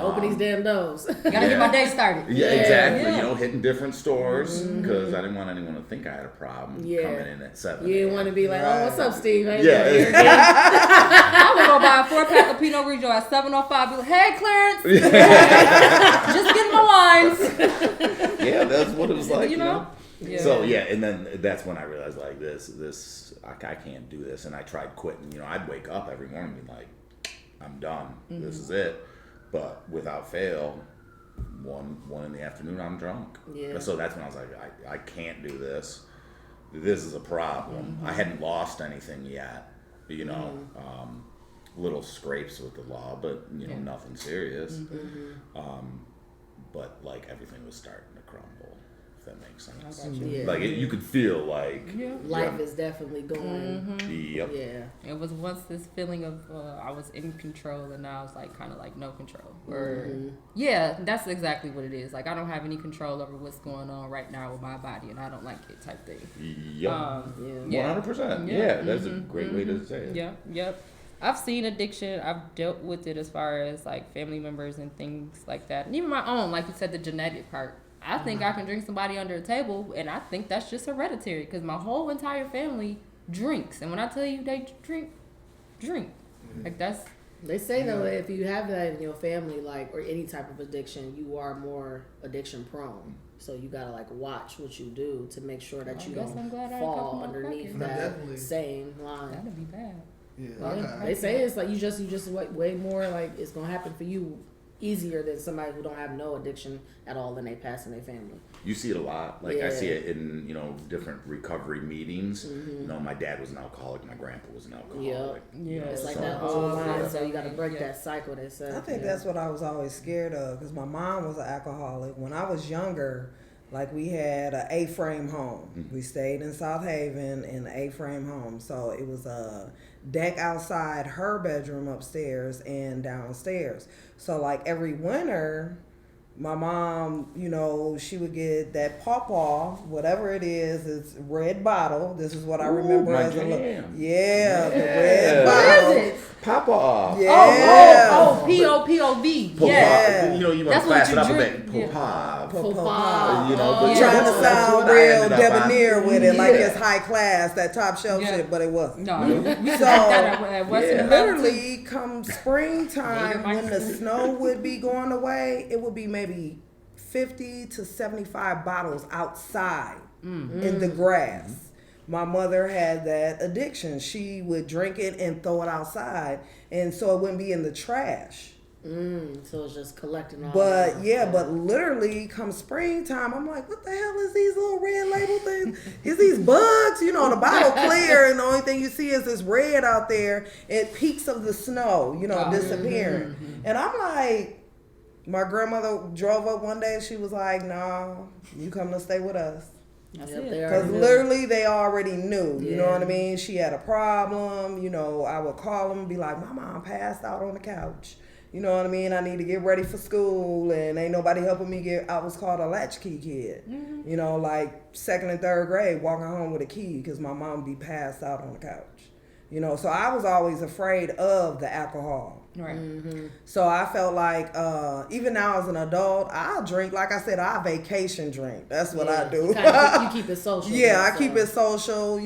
open these damn doors. Gotta get my day started. Yeah, exactly. Yeah. Hitting different stores because I didn't want anyone to think I had a problem Yeah. coming in at 7. You didn't want to be like, oh, what's up, Steve? How you Yeah. doing? I would go buy a 4-pack of Pinot Grigio at 7:05. Be like, hey, Clarence, just getting my wines. Yeah, that's what it was like. Yeah. So and then that's when I realized like this I can't do this, and I tried quitting. I'd wake up every morning and be like, I'm done. This is it. But without fail, one in the afternoon, I'm drunk. Yeah. So that's when I was like, I can't do this. This is a problem. I hadn't lost anything yet. Little scrapes with the law, but nothing serious. But like everything was starting to crumble. If that makes sense. I got you. Yeah. Like you could feel like Life is definitely going. Yep. Yeah. It was once this feeling of I was in control, and now I was like kind of like no control. Or yeah, that's exactly what it is. Like I don't have any control over what's going on right now with my body, and I don't like it type thing. Yep. 100%. Yeah, that's a great way to say it. Yep. I've seen addiction. I've dealt with it as far as like family members and things like that, and even my own. Like you said, the genetic part. I think I can drink somebody under a table, and I think that's just hereditary because my whole entire family drinks. And when I tell you they drink. Like that's... They say though, if you have that in your family, like, or any type of addiction, you are more addiction prone. So you gotta like watch what you do to make sure that you guess I'm glad I don't ain't fall talking about underneath crack. that Definitely. same line. That'd be bad. Yeah, Yeah. They say it's like you just way more like it's gonna happen for you easier than somebody who don't have no addiction at all and they pass in their family. You see it a lot. Like I Yeah. see it in, different recovery meetings. My dad was an alcoholic. My grandpa was an alcoholic. Yeah. It's like So- that whole line, Yeah. so you got to break Yeah. that cycle. They said. I think that's what I was always scared of because my mom was an alcoholic. When I was younger, like we had an A-frame home. We stayed in South Haven in an A-frame home. So it was a deck outside her bedroom upstairs and downstairs. So like every winter, my mom, she would get that pawpaw, whatever it is, it's red bottle. This is what I remember my as a jam. the Yeah. red What bottle. is it? Papa. Yeah. Oh, P-O-P-O-V. Popov. Yeah. You want That's to what class you it up a drink. bit. Yeah. Popov. Pawpaw. But Trying to that's sound what I real ended up on. debonair with it, like Yeah. it's high class, that top shelf Yeah. shit, but it wasn't. No, we used to So, have that at Western yeah. America, too. Literally, come springtime, Yeah, when the snow would be going away, it would be maybe 50 to 75 bottles outside in the grass. My mother had that addiction. She would drink it and throw it outside, and so it wouldn't be in the trash. So it's just collecting all. But that. yeah, but literally come springtime, I'm like, what the hell is these little red label things? Is these bugs? The bottle clear and the only thing you see is this red out there at peaks of the snow, disappearing. And I'm like, my grandmother drove up one day, she was like, no, you come to stay with us. That's Yep, it. they Because already knew. literally they already knew, you know Yeah. what I mean? She had a problem, I would call them and be like, my mom passed out on the couch. You know what I mean? I need to get ready for school and ain't nobody helping me I was called a latchkey kid. Like second and third grade, walking home with a key because my mom be passed out on the couch. So I was always afraid of the alcohol. Right. So I felt like, even now as an adult, I'll drink. Like I said, I vacation drink. That's what I do. You keep it social. Yeah, I so. keep it social.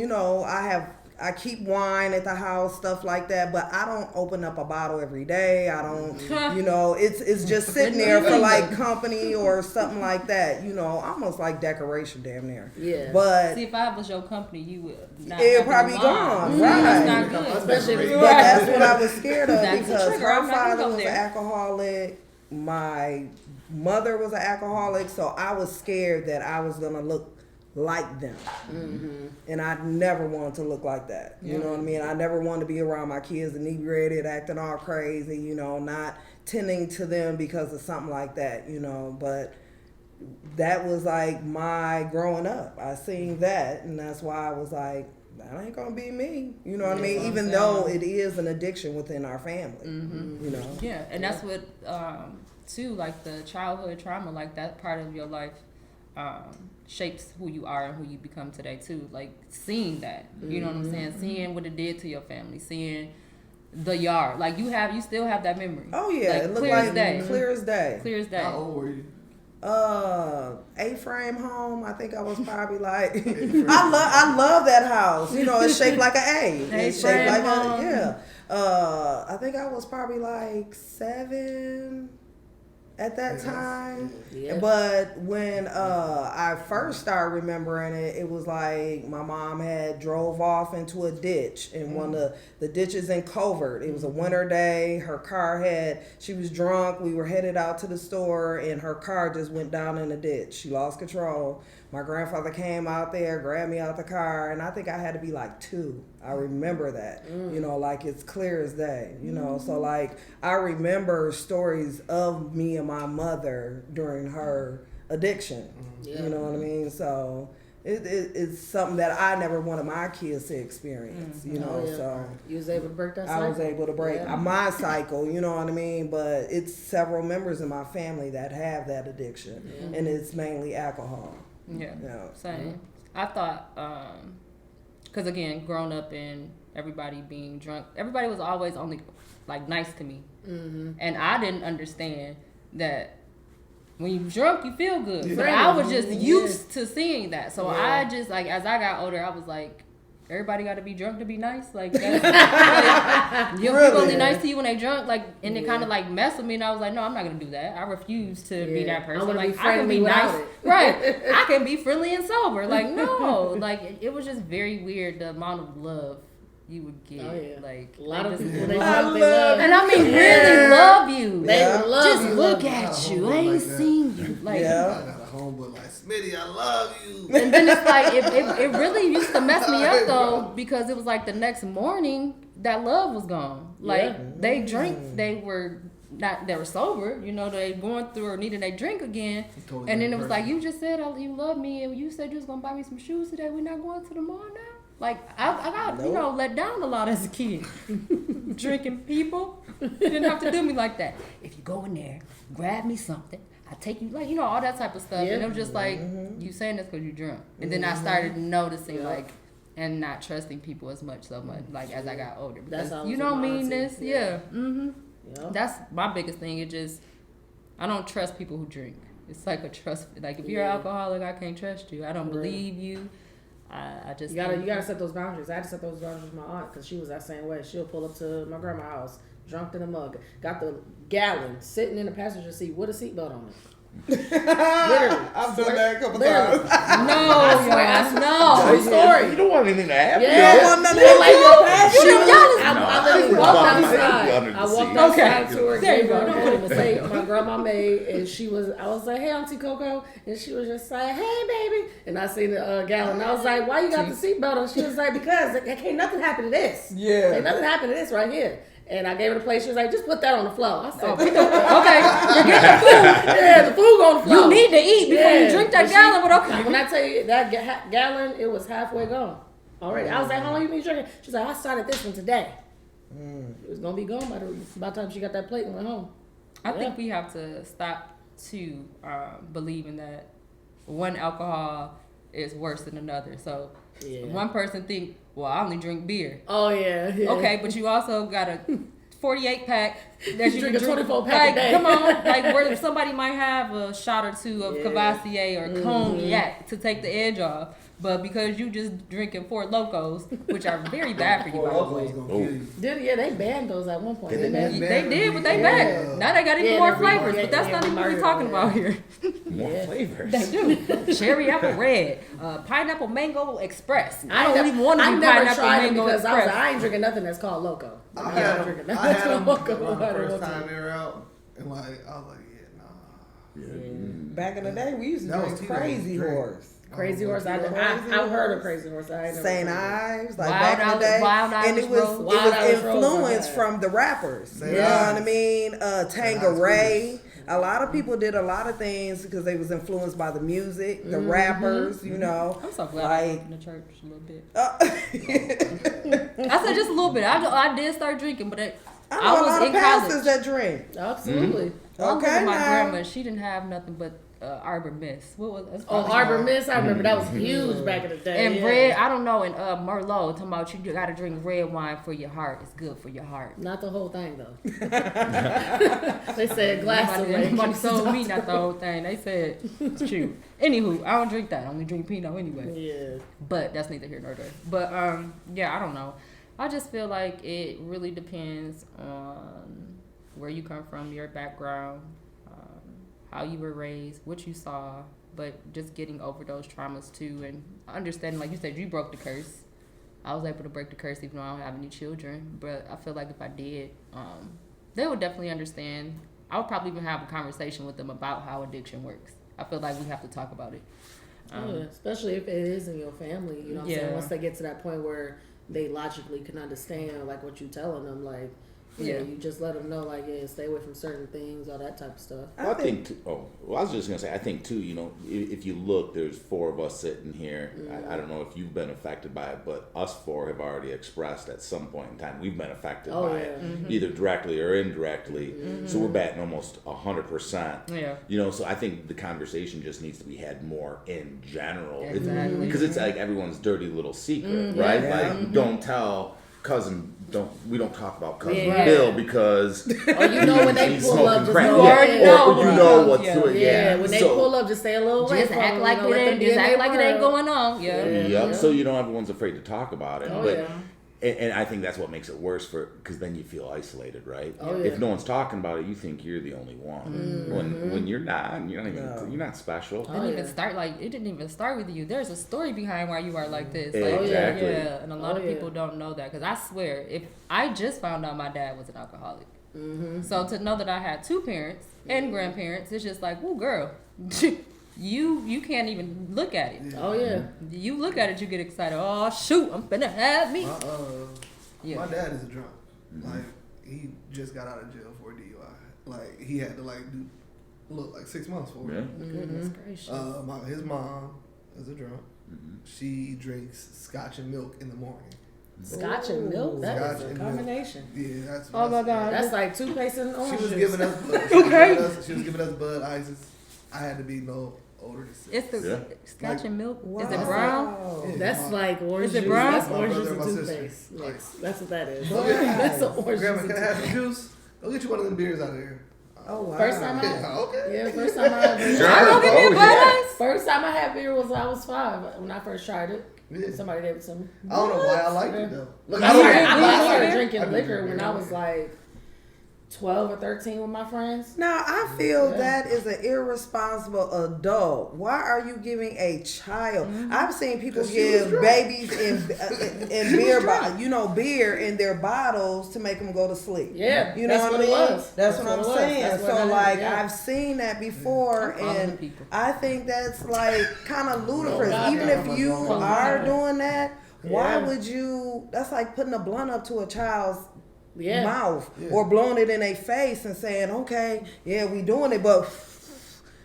I keep wine at the house, stuff like that. But I don't open up a bottle every day. I don't, it's just sitting there for like company or something like that. Almost like decoration, damn near. Yeah. But See, if I was your company, you would not. it'll have probably the be gone, wine. right? That's not good. Especially if But that's what I was scared of That's the because trigger. her I'm not gonna father go was an there. alcoholic. My mother was an alcoholic, so I was scared that I was gonna look like them, and I never wanted to look like that. You know what I mean? I never wanted to be around my kids inebriated, acting all crazy. Not tending to them because of something like that. But that was like my growing up. I seen that, and that's why I was like, that ain't gonna be me. You know what I mean? what I'm Even saying. though it is an addiction within our family. Yeah, and that's what too, like the childhood trauma, like that part of your life shapes who you are and who you become today too. Like seeing that, you know what I'm saying? Seeing what it did to your family, seeing the yard. Like you still have that memory. Oh yeah, Like, it looked clear like as day. clear as day. Clear as day. How old were you? A-frame home. I think I was probably like, I love that house. It's shaped like an A. It's shaped like home. I think I was probably like 7 at that time. Yeah. But when I first started remembering it, it was like my mom had drove off into a ditch in one of the ditches in Covert. It was a winter day. Her car she was drunk. We were headed out to the store and her car just went down in the ditch. She lost control. My grandfather came out there, grabbed me out the car, and I think I had to be like 2. I remember that, like it's clear as day, So like I remember stories of me and my mother during her addiction, Yeah. you know what I mean? So it's something that I never wanted my kids to experience, so. You was able to break that I cycle? was able to break my cycle, you know what I mean? But it's several members in my family that have that addiction, and it's mainly alcohol. Yeah. Yeah. Same. I thought, because again, growing up and everybody being drunk, everybody was always only like nice to me, and I didn't understand that when you're drunk, you feel good. But I was just used to seeing that, so I just like as I got older, I was like, everybody got to be drunk to be nice. Like, that's, like people only nice to you when they drunk. Like, and it kind of like messed with me. And I was like, no, I'm not gonna do that. I refuse to be that person. I wanna like, be I can friendly be nice, without it. right? I can be friendly and sober. Like, no, like it was just very weird the amount of love you would get like a lot of just- people. They I love, they love love, and I mean really love you. they Yeah. love Just you. look love at you. you. I Like ain't that. seen you. Like Yeah. I got a homeboy like Smitty. I love you. and then it's like it really used to mess me up though because it was like the next morning that love was gone. Like Yeah. they drink, they were sober, you know, they going through or needing a drink again. Totally And then it different was like, person. you just said you love me and you said you was gonna buy me some shoes today. We're not going to the mall now. Like I got you know let down a lot as a kid. Drinking people didn't have to do me like that. If you go in there, grab me something. I take you like you know all that type of stuff. Yeah. And it was just like you saying this because you drunk. And then I started noticing like and not trusting people as much like as I got older. That's Because how you it was don't with mine, mean too. this, yeah. Mm-hmm. Yeah. That's my biggest thing. It just I don't trust people who drink. It's like a trust. Like if you're an alcoholic, I can't trust you. I don't believe you. I just You gotta set those boundaries. I had to set those boundaries with my aunt because she was that same way. She'll pull up to my grandma's house, drunk in a mug, got the gallon sitting in the passenger seat with a seatbelt on it. Literally, I've done that a couple literally. times. no. True story. You don't want anything to happen. Yeah. You don't want nothing Yeah, to like do? your passenger. No, I literally I walked put my outside. hand under the I walked seat. outside Okay. to her, There you gave go. her Don't a put it in the say seat. my grandma made, and she was. I was like, "Hey, Auntie Coco," and she was just like, "Hey, baby," and I seen the gallon. I was like, "Why you got the seatbelt on?" She was like, "Because there can't nothing happen to this. Yeah. Can't nothing happen to this right here." And I gave her the plate. She was like, "Just put that on the floor." I said, Okay, forget the food. "Yeah, the food on the floor. You need to eat before you Yeah. drink that But gallon, but okay. When I tell you that gallon, it was halfway gone already. I was like, "How long you been drinking?" She's like, "I started this one today." It was gonna be gone by the time she got that plate and went home. I think we have to stop believing that one alcohol is worse than another. So Yeah. one person think, well, I only drink beer. Oh yeah. Okay, but you also got a 48 pack that you drink can a 24 pack a like, day. come on, like where somebody might have a shot or two of Yeah. Cavassier or cognac to take the edge off, but because you just drinking Four Locos, which are very bad for you, by the way. Locals gonna kill you. They banned those at one point. Did they ban? They did, but they Yeah. back. Now they got even Yeah, more they're flavors, re- but that's yeah, not even what we're margarita, talking yeah. about here. More Yeah. flavors. They do. Cherry apple red, pineapple mango express. I I don't even want to I be never pineapple tried it mango because I was express. like, I ain't drinking nothing that's called Loco. I I'm had not drinking them. nothing I that's had called them Loco. around the I don't first know. time they were out, and like I was like, yeah, nah. Back in the day, we used to That drink was teenage Crazy drink. Horse. Crazy Horse. I've Crazy heard of Horse. Crazy Horse. I ain't never St. tried it. Ives, like Wild back in the day, Wild and it Irish was Rose. Wild Irish Rose, influenced okay. from the rappers. You know Yeah. what I mean? Nice Tangeray. A lot of people did a lot of things because they was influenced by the music, the rappers. You know, I'm so glad I like. went to the church a little bit. I said just a little bit. I did start drinking, but I know a was lot of in pastors college. that drink. Absolutely. I was Okay, with my now. grandma. She didn't have nothing but Arbor Mist. What was that's Oh, probably- Arbor Mist. I remember that was huge back in the day. And yeah. red, I don't know, and Merlot talking about you gotta drink red wine for your heart. It's good for your heart. Not the whole thing though. They said glass of Somebody told me not the whole thing. They said it's true. Anywho, I don't drink that. I only drink Pinot anyway. Yeah. But that's neither here nor there. But yeah, I don't know. I just feel like it really depends on where you come from, your background, how you were raised, what you saw, but just getting over those traumas too, and understanding, like you said, you broke the curse. I was able to break the curse even though I don't have any children, but I feel like if I did, they would definitely understand. I would probably even have a conversation with them about how addiction works. I feel like we have to talk about it. Yeah, especially if it is in your family, you know what I'm Yeah. saying? Once they get to that point where they logically can understand like what you telling them, like Yeah. you just let them know like stay away from certain things, all that type of stuff. Well, I think. I was just gonna say. I think too. You know, if you look, there's four of us sitting here. I don't know if you've been affected by it, but us four have already expressed at some point in time we've been affected Oh, by yeah. it, either directly or indirectly. So we're batting almost 100%. Yeah. You know, so I think the conversation just needs to be had more in general. Exactly. Because it's like everyone's dirty little secret, right? Yeah. Like don't tell cousin. We don't talk about cousin Yeah. Bill because Or you know when they he's pull up, smoking just crack. go Yeah, ahead. or you know Yeah. what's Yeah. to it. Yeah, when they So- pull up, just stay a little away Just from act them, like you know, let it them ain't. be Just in act their like it ain't world. going on. Yeah. Yep. Yeah. So you don't everyone's afraid to talk about it. Oh, but yeah. and I think that's what makes it worse because then you feel isolated, right? Oh, yeah. If no one's talking about it, you think you're the only one. When you're not, you're not special. It didn't even start it didn't even start with you. There's a story behind why you are like this. Like, Exactly. Yeah, and a lot of people don't know that. Because I swear, if I just found out my dad was an alcoholic. So to know that I had 2 parents and grandparents, it's just like, woo, girl, you can't even look at it. Oh yeah. You look at it, you get excited. Oh shoot, I'm finna have me. My dad is a drunk. Like he just got out of jail for a DUI. Like he had to look 6 months for it. Goodness gracious. His mom is a drunk. She drinks scotch and milk in the morning. Scotch and milk. That Scotch is a and combination. Yeah, that's. Oh my God. That's like toothpaste and orange She was juice. giving us. She was giving us Bud Ices. I had to be no older than 6. It's the scotch and milk. Wow. Is it brown? Yeah, That's like orange Is it juice. brown? That's My orange brother juice and and my sister. toothpaste. Like- Mix. That's what that is. Oh, yeah. That's the orange Grandma, juice. can I have some juice? Go get you one of them beers out of here. Oh wow. First time Okay. first time I had beer. Sure. I don't give me a Bud Ice. First time I had beer was I was 5 when I first tried it. Yeah. Somebody gave it to me. I don't know why I liked it though. Look, I started, drink beer? I started I drinking drink liquor beer. when I was like 12 or 13 with my friends. Now I feel that is an irresponsible adult. Why are you giving a child? I've seen people 'Cause she was give drunk. babies in beer in their bottles to make them go to sleep. Yeah, You know that's what I what it mean? was. That's That's what I'm what it was. saying. That's what So it is, like yeah. I've seen that before, I'm following and people. I think that's like kind of ludicrous. God, Even no. if you Oh, are God. doing that, why Yeah. would you? That's like putting a blunt up to a child's Yeah. mouth Yeah. or blowing it in their face and saying, okay, yeah, we doing it, but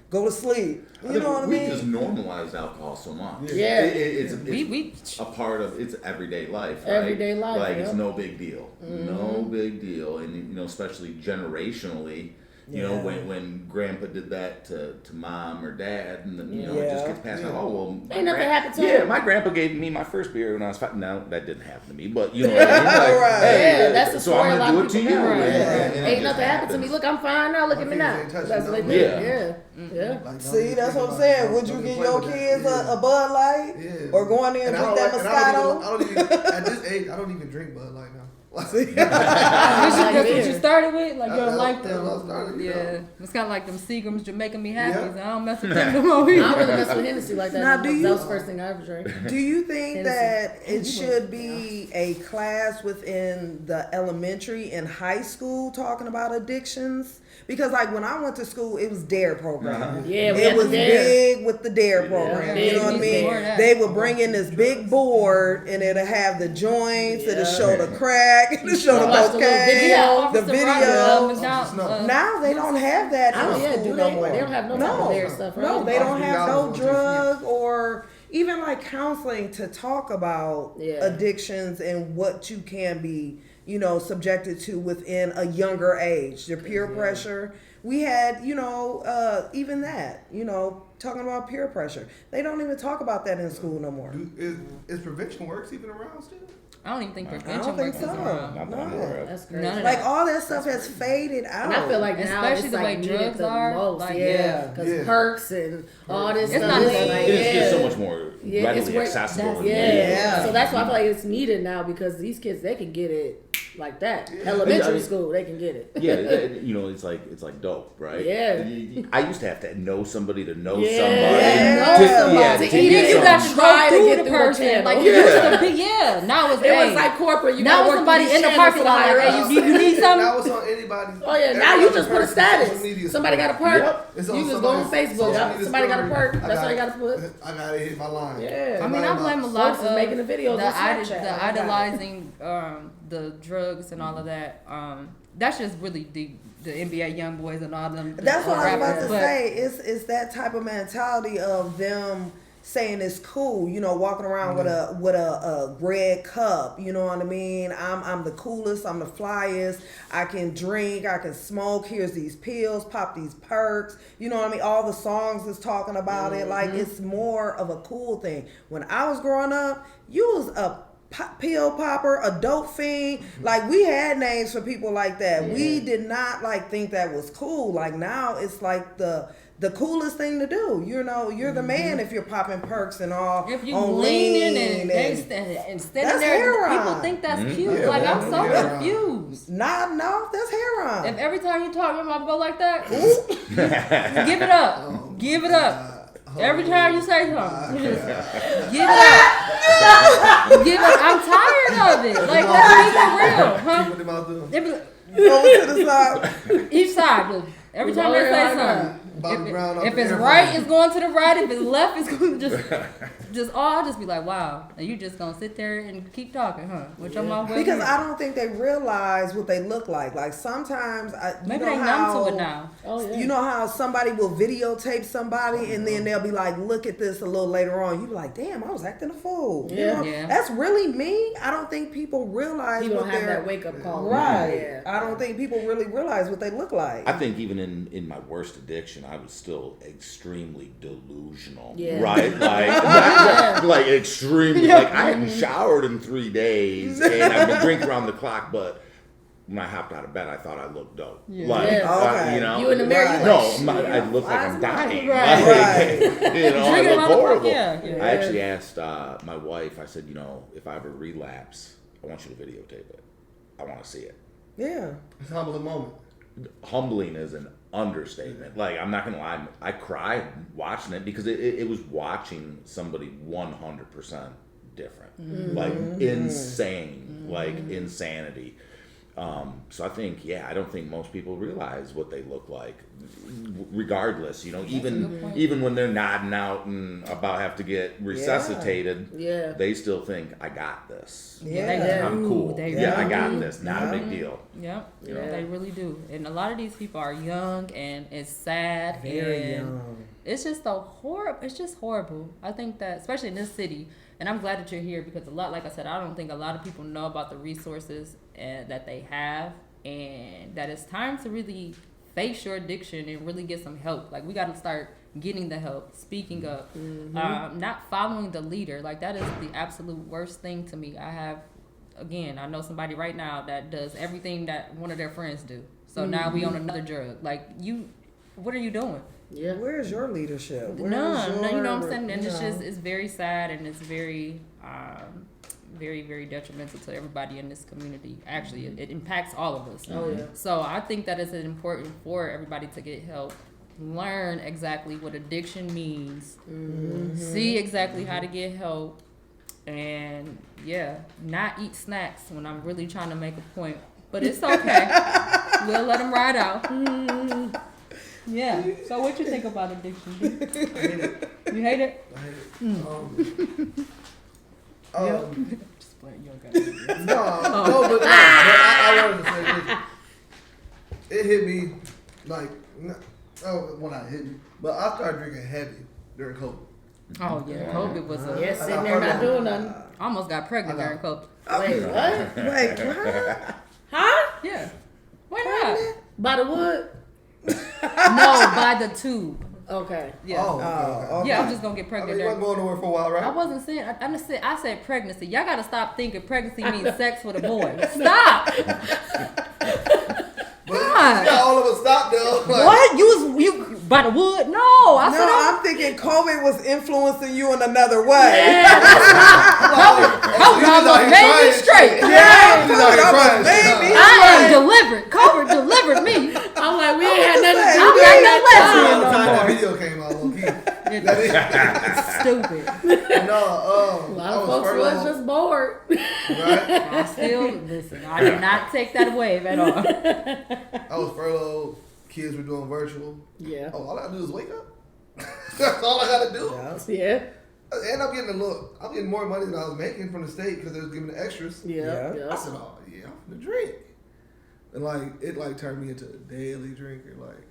go to sleep. You know what I We mean? just normalized alcohol so much. Yeah. It's We a part of it's everyday life. Right? Everyday life, Like it's yeah. no big deal. No big deal. And especially generationally. Yeah. When grandpa did that to mom or dad, and then, it just gets passed on. Oh, well. Ain't nothing happened to Yeah, him. my grandpa gave me my first beer when I was 5. No, that didn't happen to me, but you know what I mean? Like, Right. hey, Yeah, that's the so story I'm a lot gonna do of it to people you. have. and- Yeah. and it Ain't just nothing happened to me. happens. Look, I'm fine now. Look My at me kids now. ain't touching That's what they nothing. do. Yeah. Yeah. Like, don't See, even that's think what I'm about saying. it. Would Don't you even give play your with that. kids Yeah. a Bud Light? Yeah. Or go in there and drink that Moscato? I don't even at this age. I don't even drink Bud Light now. That's what you started with? Like, you don't like That's them. what I started, you Yeah. know. It's kind of like them Seagrams, Jamaican me happy. Yeah. So I don't mess with them no more. I don't really mess with Hennessy like that. Now, no do more. you- That was the first thing I ever drank. Do you think Hennessy. that it should be a class within the elementary and high school talking about addictions? Because like when I went to school, it was DARE program. Yeah, we It had was the DARE. big with the DARE program. Yeah, You know what I big mean? more of that. They would bring in this big board and it'll have the joints, it'll show the crack, it'll show the watch the little cocaine, video. the video. No. Now they don't have that Oh, in yeah, school do no they? more. They don't have no type of DARE stuff, right? No, they don't have no $3 drug or even like counseling to talk about Yeah. addictions and what you can be, subjected to within a younger age. The peer pressure. We had, even that, talking about peer pressure. They don't even talk about that in school no more. Is prevention works even around still? I don't even think I prevention don't think works so. is around. Not that I'm aware of. That's crazy. None of Like that. all that stuff has faded out. And I feel like now Especially it's the like way needed drugs the are, most, like, yeah. because Yeah. perks and all this It's stuff. not It's that like, easy. It's so much more Yeah, it's readily where- accessible. and- Yeah. Yeah. So that's why I feel like it's needed now because these kids they can get it like that. Elementary school they can get it. Yeah, it's like dope, right? Yeah. I used to have to know somebody to know Yeah. somebody. Yeah. to, Know somebody. to Even get You some- got to Try go to through get the through a person. channel. Like, it used to be, now it's It was like corporate. You now gotta work somebody through in the these parking channels lot. to Like, hire hey, us. you need something? Now it's on anybody's. Oh yeah, now every you other just put a person's status. social media Somebody got a story. perk. Yep. It's on You just go on somebody's Facebook. social media Somebody got a story. perk. That's all you gotta put. I gotta hit my line. Yeah. I mean, I blame a Folks lot is of making the videos the, on Snapchat. the idolizing the drugs and all of that. That's just really the NBA young boys and all them. That's what I was about to but- say. It's that type of mentality of them saying it's cool, walking around with a red cup, you know what I mean? I'm the coolest, I'm the flyest, I can drink, I can smoke, here's these pills, pop these perks, you know what I mean? All the songs is talking about it, like it's more of a cool thing. When I was growing up, you was a pill popper, a dope fiend, like we had names for people like that. We did not think that was cool. Like now it's like the the coolest thing to do. You know, you're the man if you're popping perks and all. If you on leaning lean and standing there, hair people on. think that's cute. Yeah, like I'm so yeah. confused. Nah, no, that's hair on. If every time you talk, your mom go like that, give it up, give it up. Every time you say something, you just give it up. Give it. I'm tired of it. Like let's be for real, huh? What am I doing? It be- Over to the side. Each side, dude. Every time they say something. Bobby Brown off If the it's airplane. right, it's going to the right. If it's left, it's going to I'll just be like, wow. And you just gonna sit there and keep talking, huh? Which I'm always Because I don't think they realize what they look like. Like sometimes, maybe they numb to it now. Oh yeah. You know how somebody will videotape somebody and then they'll be like, look at this a little later on. You be like, damn, I was acting a fool. You Yeah. know? Yeah. That's really me. I don't think people realize You what don't have they're that wake up call. right. Yeah. I don't think people really realize what they look like. I think even in my worst addiction, I was still extremely delusional. Yeah. Right? Like extremely. Like I hadn't showered in 3 days and I've been drinking around the clock, but when I hopped out of bed, I thought I looked dope. Yeah. Like, Yeah. Okay. you know, You in the mirror, you no, like, I look like I'm dying. Right. Like, you know, I Drinking look around the clock, horrible. yeah. I actually asked my wife. I said, you know, if I ever relapse, I want you to videotape it. I want to see it. Yeah. It's a humbling moment. Humbling is an understatement. Like, I'm not gonna lie, I cried watching it because it was watching somebody 100% different, like insane, like insanity. So I think, I don't think most people realize what they look like, regardless. You know, even when they're nodding out and about have to get resuscitated, Yeah. they still think, I got this. Yeah. I'm cool. They Yeah, I really got do. this. Not a big deal. Yep, You know? they really do. And a lot of these people are young and it's sad. Very and young. It's just it's just horrible. I think that, especially in this city, and I'm glad that you're here because like I said, I don't think a lot of people know about the resources that they have and that it's time to really face your addiction and really get some help. Like we got to start getting the help, speaking up, not following the leader. Like that is the absolute worst thing to me. I know somebody right now that does everything that one of their friends do. So now we on another drug. Like what are you doing? Yeah. Where's your leadership? Where's None. You know what I'm saying? And you it's know. just, it's very sad and it's very, very, very detrimental to everybody in this community. Actually, it impacts all of us. Oh yeah. So I think that it's important for everybody to get help, learn exactly what addiction means, see exactly how to get help, and not eat snacks when I'm really trying to make a point. But it's okay. We'll let them ride out. Yeah. So what you think about addiction? I hate it. You hate it? I hate it. Just playing your guy. But I wanted to say this. It hit me like, well, not hit me, but I started drinking heavy during COVID. Oh yeah, COVID was a Yeah, sitting there not doing nothing. almost got pregnant during COVID. Wait, what? Wait, what? Huh? Yeah. Why By the wood? not? No, by the tube. Okay. Yeah. Oh, okay. Yeah, I'm just gonna get I pregnant. mean, you wasn't during- going nowhere for a while, right? I wasn't saying. I said pregnancy. Y'all gotta stop thinking pregnancy means sex with a boy. Stop. But God. yeah, all of us stopped there. Like, What? You by the wood? No, I No, said I'm thinking COVID was influencing you in another way. COVID almost made me straight. Yeah, He's out here crying. baby. I am delivered. COVID delivered me. I'm like, we ain't had nothing to do I'm with like that. that By the time that lesbian video came out, low key. Stupid. No, A lot of folks was just bored. right? I still listen. I did not take that away at all. I was furloughed. Kids were doing virtual. Yeah. Oh, all I gotta do is wake up. That's all I gotta do. Yeah. And I'm getting more money than I was making from the state because they was giving the extras. Yeah. Yeah. I said, oh yeah, I'm gonna drink. And it turned me into a daily drinker. Like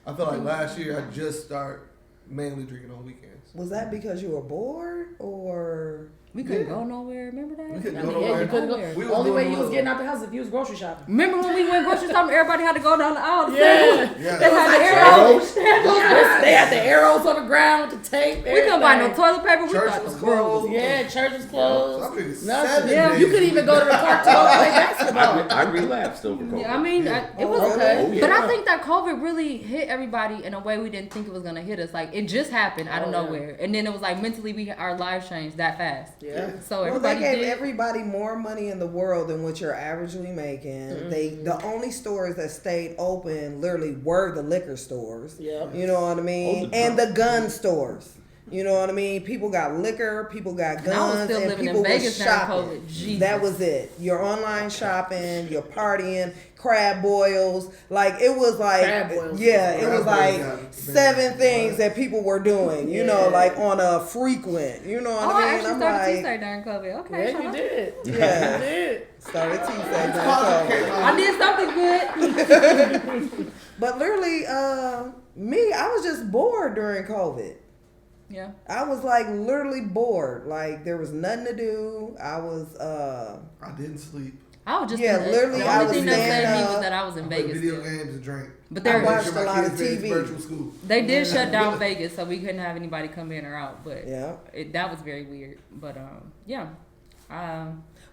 I felt like last year I just started mainly drinking on weekends. Was that because you were bored or? We couldn't go nowhere. Remember that? We couldn't I go mean, yeah, nowhere. you couldn't go. We was Only doing way a you was little- getting out the house if you was grocery shopping. Remember when we went grocery shopping? Everybody had to go down the aisle. Yeah. Yeah. They had the Arrows? arrows. They had the arrows on the ground with the tape. We couldn't buy no everything. toilet paper. We Church thought was the world was closed. Yeah, church was So I'm closed. thinking Nothing. 7 Yeah, days. you couldn't even go to the park to go play basketball. I relapsed over COVID. Yeah, I mean, Yeah. it was Okay. Oh, yeah. But I think that COVID really hit everybody in a way we didn't think it was gonna hit us. Like it just happened out of Oh, yeah. nowhere, and then it was like mentally, our lives changed that fast. Yeah. So Well, they everybody gave did. everybody more money in the world than what you're averagely making. The only stores that stayed open literally were the liquor stores. Yeah. You know what I mean? Oh, the And the gun stores. You know what I mean? People got liquor, people got And I was guns, still and living in people was Vegas during shopping. COVID. Jesus. That was it. Your online shopping, your partying, crab boils. Like it was like, Crab boils. yeah, it was Crab like boils got 7 big. things that people were doing. You know, Yeah. like on a frequent. You know what Oh, I I mean? actually I'm started like, Tuesday during COVID. Okay, Yeah, shout you out. did. Yeah. You did. started Tuesday. during Positive COVID. came I out. did something good. But literally, me, I was just bored during COVID. Yeah. I was like literally bored. Like there was nothing to do. I was I didn't sleep. I was just Yeah, literally, The I only was thing that saved me standing was up, that I was in I played Vegas. video still. games and drank. But I there, watched Make sure a my lot of kids made it to TV. virtual school. they did shut down Vegas, so we couldn't have anybody come in or out. But yeah. that was very weird. But yeah.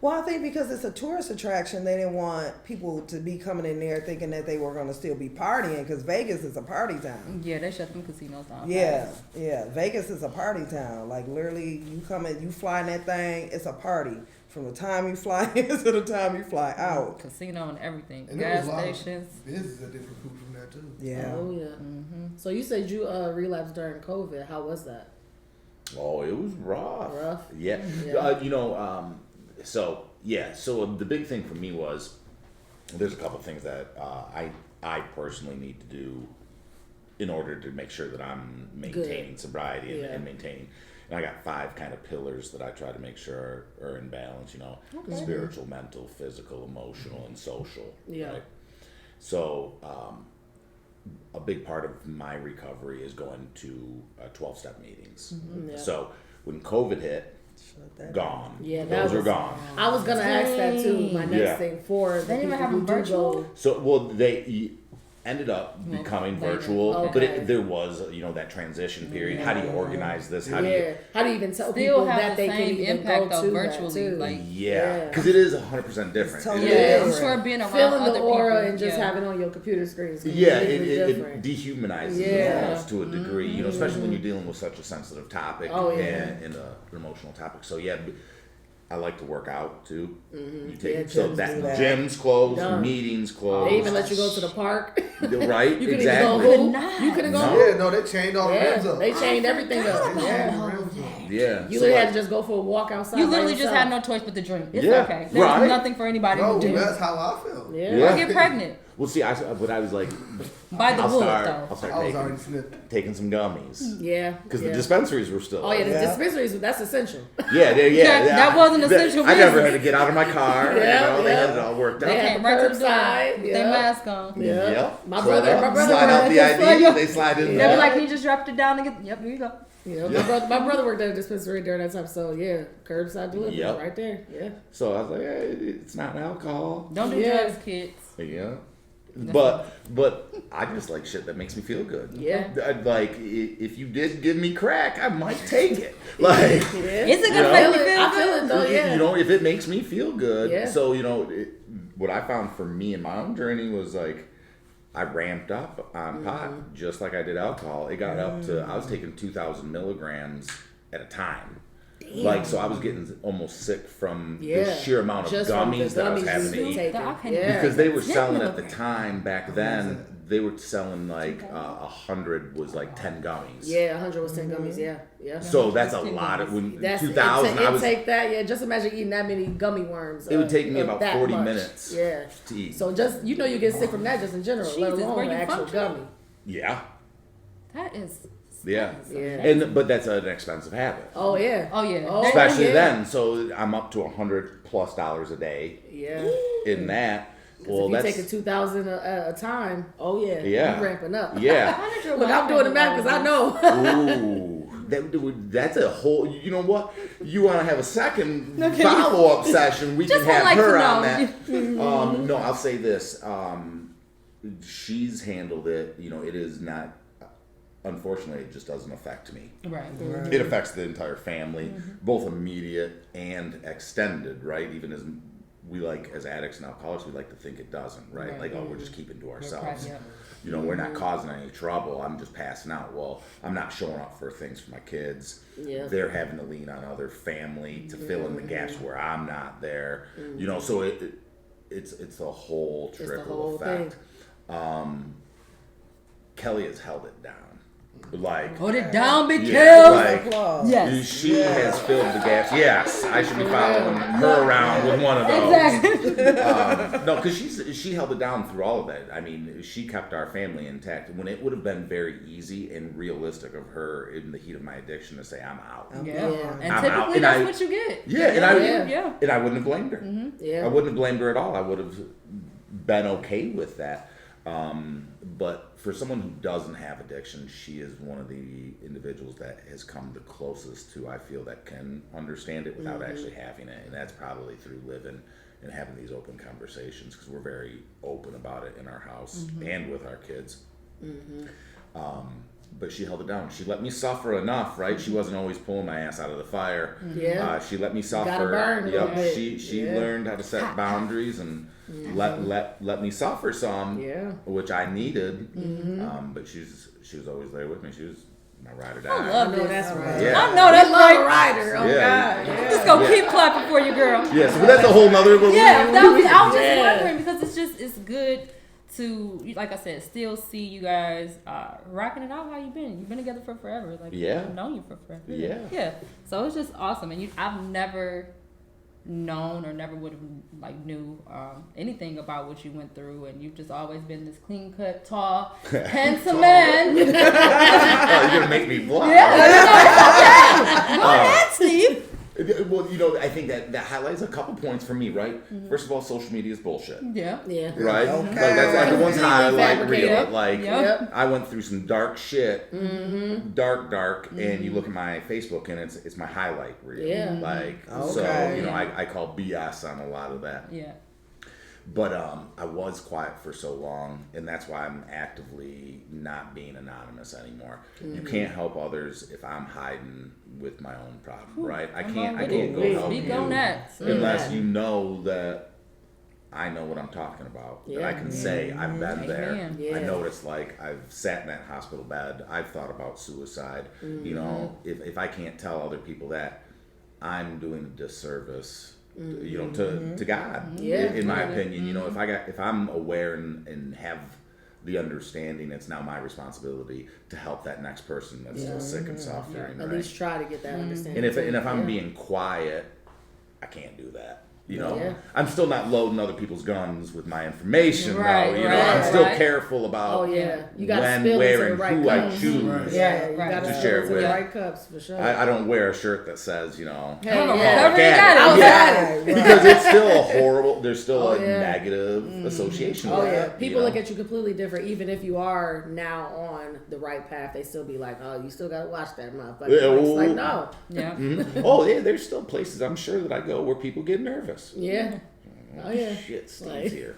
Well, I think because it's a tourist attraction, they didn't want people to be coming in there thinking that they were going to still be partying because Vegas is a party town. Yeah, they shut them casinos down. Yeah, yeah. Vegas is a party town. Like literally, you come in, you fly in that thing, it's a party from the time you fly in to the time you fly out. Casino and everything. And there Gas was a lot of stations. business that they recruit from that too. Yeah. Oh yeah. So you said you relapsed during COVID. How was that? Oh, it was rough. Rough? Yeah. Yeah. So the big thing for me was there's a couple things that I personally need to do in order to make sure that I'm maintaining Good. sobriety Yeah. and maintaining. And I got 5 kind of pillars that I try to make sure are in balance. Spiritual, mental, physical, emotional, and social. Yeah. Right? So a big part of my recovery is going to 12-step meetings. Yeah. So when COVID hit, Shut that gone. Yeah, that Those are was- gone. I was gonna ask that too. My next Yeah. thing for the They didn't even people have who them do virtual? go. So they ended up becoming later. virtual, but Okay. there was that transition period. How do you organize this? How do you? Yeah. How do you even tell Still people have that the they can same even impact go though to virtually. that too? Like Yeah, because it is 100% different. totally It yeah, is. I'm sure being around Feeling other the aura people and just yeah. having it on your computer screen is Yeah, completely it different. dehumanizes Yeah. it almost to a degree, especially when you're dealing with such a sensitive topic Oh, yeah. and an emotional topic. So yeah, I like to work out too. You take Yeah, so gyms that do that. gyms closed, Done. meetings closed. They even let you go to the park. Right? You couldn't Exactly. even go. not. You couldn't go. No. Yeah, no, they changed all the rims Yeah, up. they chained everything They up. changed Yeah. the rims up. Yeah. You so literally like- had to just go for a walk outside. You by literally just yourself. had no choice but to drink. It's Yeah, okay. There's right. nothing for anybody No, to do. that's how I felt. Yeah. Yeah. Or get pregnant. Well, see, but I was like, By the I'll book, start though. I was already snipped. taking some gummies Yeah. because yeah. the dispensaries were still. Oh yeah, the Yeah. dispensaries. That's essential. Yeah, That wasn't essential I never business. had to get out of my car. Yeah, They had yeah. it all worked They out. had Came the right to the door curbside, with yeah. their mask on. Yeah. Yep. My Slide brother- up, my brother slide out the just ID. like- They slide in. They'll be there. like, he just dropped it down and get. Yep, here you go. You know, Yeah. my brother worked at a dispensary during that time, so yeah, curbside delivery Yep. right there. Yeah. So I was like, hey, it's not alcohol. Don't do Yeah. drugs, kids. Yeah. But I just like shit that makes me feel good. Yeah. Like if you did give me crack, I might take it. Like. Yeah. Is it You gonna know? make me feel I feel good? it though. Yeah. You know, if it makes me feel good. Yeah. So, what I found for me in my own journey was like, I ramped up on pot just like I did alcohol. It got up to, I was taking 2,000 milligrams at a time. Like, so I was getting almost sick from the Yeah. sheer amount of Just from the gummies that I was gummies having to you've eat. taken. I can't- Yeah. Because they were Yeah. selling at the time back then, they were selling like 100 was like 10 gummies. Yeah, 100 was 10 gummies. Yeah, yeah. So that's a 10 lot of, when That's 2,000, I was, take that. Yeah, just imagine eating that many gummy worms. it would take me of about that 40 much. minutes Yeah. to eat. So just you get sick from that just in general, let Jesus, alone were the you actual functioning? gummy. Yeah. That is. Yeah. Yeah. But that's an expensive habit. Oh yeah. Oh, yeah. Oh, Especially yeah. then, so I'm up to $100+ a day Yeah. in that. Well, If you that's take 2,000 a time, oh yeah, Yeah. you ramping up. yeah. How did your Look, life I'm doing the go math because I along? know. Ooh, That's a whole. You know what? You want to have a second follow-up session? We Just can have like her to on know. that. No, I'll say this. She's handled it. It is not. Unfortunately, it just doesn't affect me. Right. It affects the entire family, both immediate and extended. Right. Even as we as addicts and alcoholics, we like to think it doesn't. Right. Like, we're just keeping to ourselves. We're not causing any trouble. I'm just passing out. Well, I'm not showing up for things for my kids. Yeah. They're having to lean on other family to fill in the gaps where I'm not there. So it's the whole trickle effect. Kelly has held it down. Put it down, Big Kel. Yes. She has filled the gaps. Yes, I should be following her around with one of those. Exactly. No, because she held it down through all of that. I mean, she kept our family intact when it would have been very easy and realistic of her in the heat of my addiction to say, "I'm out." Yeah. And I'm typically out. And that's what you get. And I wouldn't have blamed her. Yeah. I wouldn't have blamed her at all. I would have been okay with that. But for someone who doesn't have addiction, she is one of the individuals that has come the closest to, I feel, that can understand it without actually having it. And that's probably through living and having these open conversations, because we're very open about it in our house and with our kids. But she held it down. She let me suffer enough, right? She wasn't always pulling my ass out of the fire. Yeah. She let me suffer. Gotta burn a little bit. She learned how to set boundaries and let me suffer some, which I needed. But she was always there with me. She was my ride or die. I love No, that's right. Yeah. I know that's Love a right. rider. Oh, Yeah. God. Yeah. Just go keep clapping for you, girl. Yeah, so that's a whole nother. Yeah, I was just Yeah. wondering because it's good to, like I said, still see you guys rocking it out. How you been? You've been together for forever. Like, I've known you for forever. Yeah. So it's just awesome, and I've never known or never would have knew anything about what you went through, and you've just always been this clean cut, tall, handsome man. Oh, you're gonna make me blush. Okay. Go ahead, Steve. Well, I think that highlights a couple points for me, right? First of all, social media is bullshit. Yeah. Right? Okay. Like, that's everyone's highlight fabricated. reel. Like, Yep. I went through some dark shit, dark, and you look at my Facebook and it's my highlight reel. Yeah. So, Okay. I call BS on a lot of that. Yeah. But I was quiet for so long, and that's why I'm actively not being anonymous anymore. You can't help others if I'm hiding with my own problem, right? I can't go help Speak you on that. unless you know that I know what I'm talking about. That I Yeah. can say I've been there. Amen. Yeah. I know what it's like. I've sat in that hospital bed. I've thought about suicide. If I can't tell other people that, I'm doing a disservice. To God, in my opinion, if I'm aware and have the understanding, it's now my responsibility to help that next person that's still sick and suffering. At Right? least try to get that understanding. And if I'm being quiet, I can't do that. Yeah. I'm still not loading other people's guns with my information, Right, though. right, I'm still right. careful about Oh yeah, you got to when, spill where, into the and right who I cups. choose. Yeah, you Right. got To to share share it into the with. right cups for sure. I don't wear a shirt that says, Hey, Whoever yeah. you got it. Yeah. Right. Because it's still a horrible, there's still Oh, a yeah. negative association Oh with yeah, it. people look at you completely different. Even if you are now on the right path, they still be like, "Oh, you still gotta watch that motherfucker." Yeah, It's like, ooh. no, Yeah. Oh, yeah, there's still places I'm sure that I go where people get nervous. yeah, oh yeah. Shit, Steve's Like- here.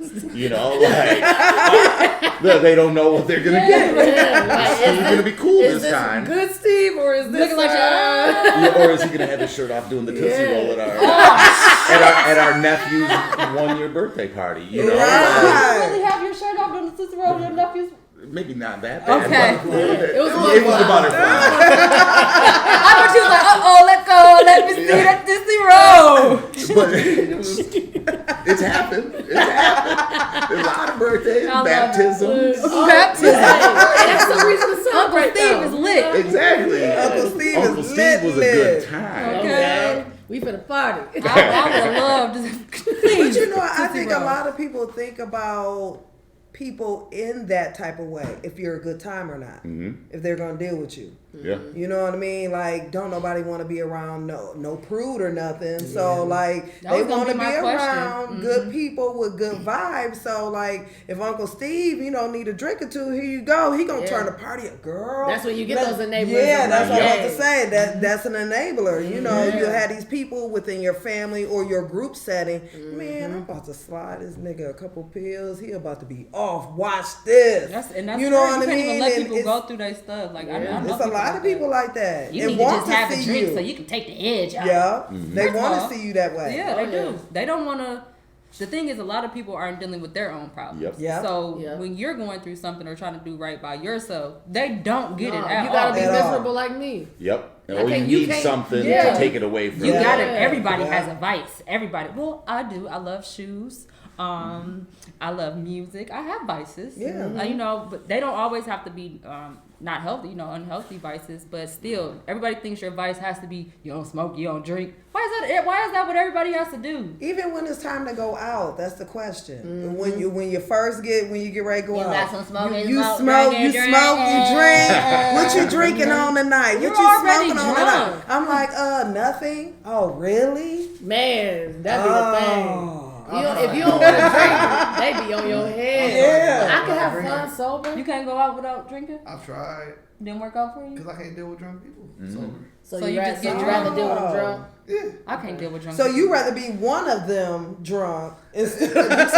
They don't know what they're going to get. Yeah, like, Steve's going to be cool is this time. good Steve or is this Looking like Yeah, or is he going to have his shirt off doing the Tootsie Yeah. Roll at our nephew's 1-year birthday party? You really have your shirt off on the Tootsie Roll with your nephews? Maybe not that bad. Okay. But It was it was the butterfly. I thought you was like, let go, let me see that Tootsie Roll. But it's happened. There's a lot of birthdays, I love baptisms. Baptism. That's the reason to Uncle celebrate. Steve though. is lit. Exactly. Uncle Steve Uncle is Steve was a good lit. time. Okay. We finna party. I would have loved to But please. I think a Roll. lot of people think about people in that type of way, if you're a good time or not, if they're going to deal with you. Yeah. You know what I mean? Like, don't nobody want to be around no prude or nothing. So like, That they was gonna want to be be my question. around good people with good vibes. So like, if Uncle Steve, need a drink or two, here you go. He gonna turn the party up, girl. That's when you get those enablers. Yeah, that's what I was Yeah. about to say. That's an enabler. You have these people within your family or your group setting. Man, I'm about to slide this nigga a couple pills. He about to be off. Watch this. That's you know crazy. what I You can't mean? even let And people go through their stuff. Like I know it's a people lot like of people that. like that. You They need to want just have a see drink you. so you can take the edge out. Yeah, they First of want all, to see you that way. Yeah, they do. They don't want to. The thing is, a lot of people aren't dealing with their own problems. Yep. Yep. So Yep. when you're going through something or trying to do right by yourself, they don't get it No, at you all. gotta be At all. miserable like me. Yep. I Or you can't- you need can't- something yeah. to take it away from You you. got it. Yeah. Everybody Yeah. has a vice. Everybody. Well, I do. I love shoes. I love music. I have vices. Yeah. But they don't always have to be not healthy. Unhealthy vices. But still, everybody thinks your vice has to be you don't smoke, you don't drink. Why is that what everybody has to do? Even when it's time to go out, that's the question. When you get ready to go You out, got some smoking, you smoke, smoke, drink, you drink. smoke, you drink. What you drinking on tonight? What You're you already smoking on tonight? drunk. I'm like, nothing. Oh, really? Man, that'd be the thing. Oh. If you don't want to drink, they be on your head. Yeah. I can have fun sober. You can't go out without drinking. I've tried Didn't work out for you. because I can't deal with drunk people. Sober. So, So you you rather, just so get you rather drunk? deal with them drunk? Yeah. I can't deal with drunk. So people. you rather be one of them drunk instead of You sound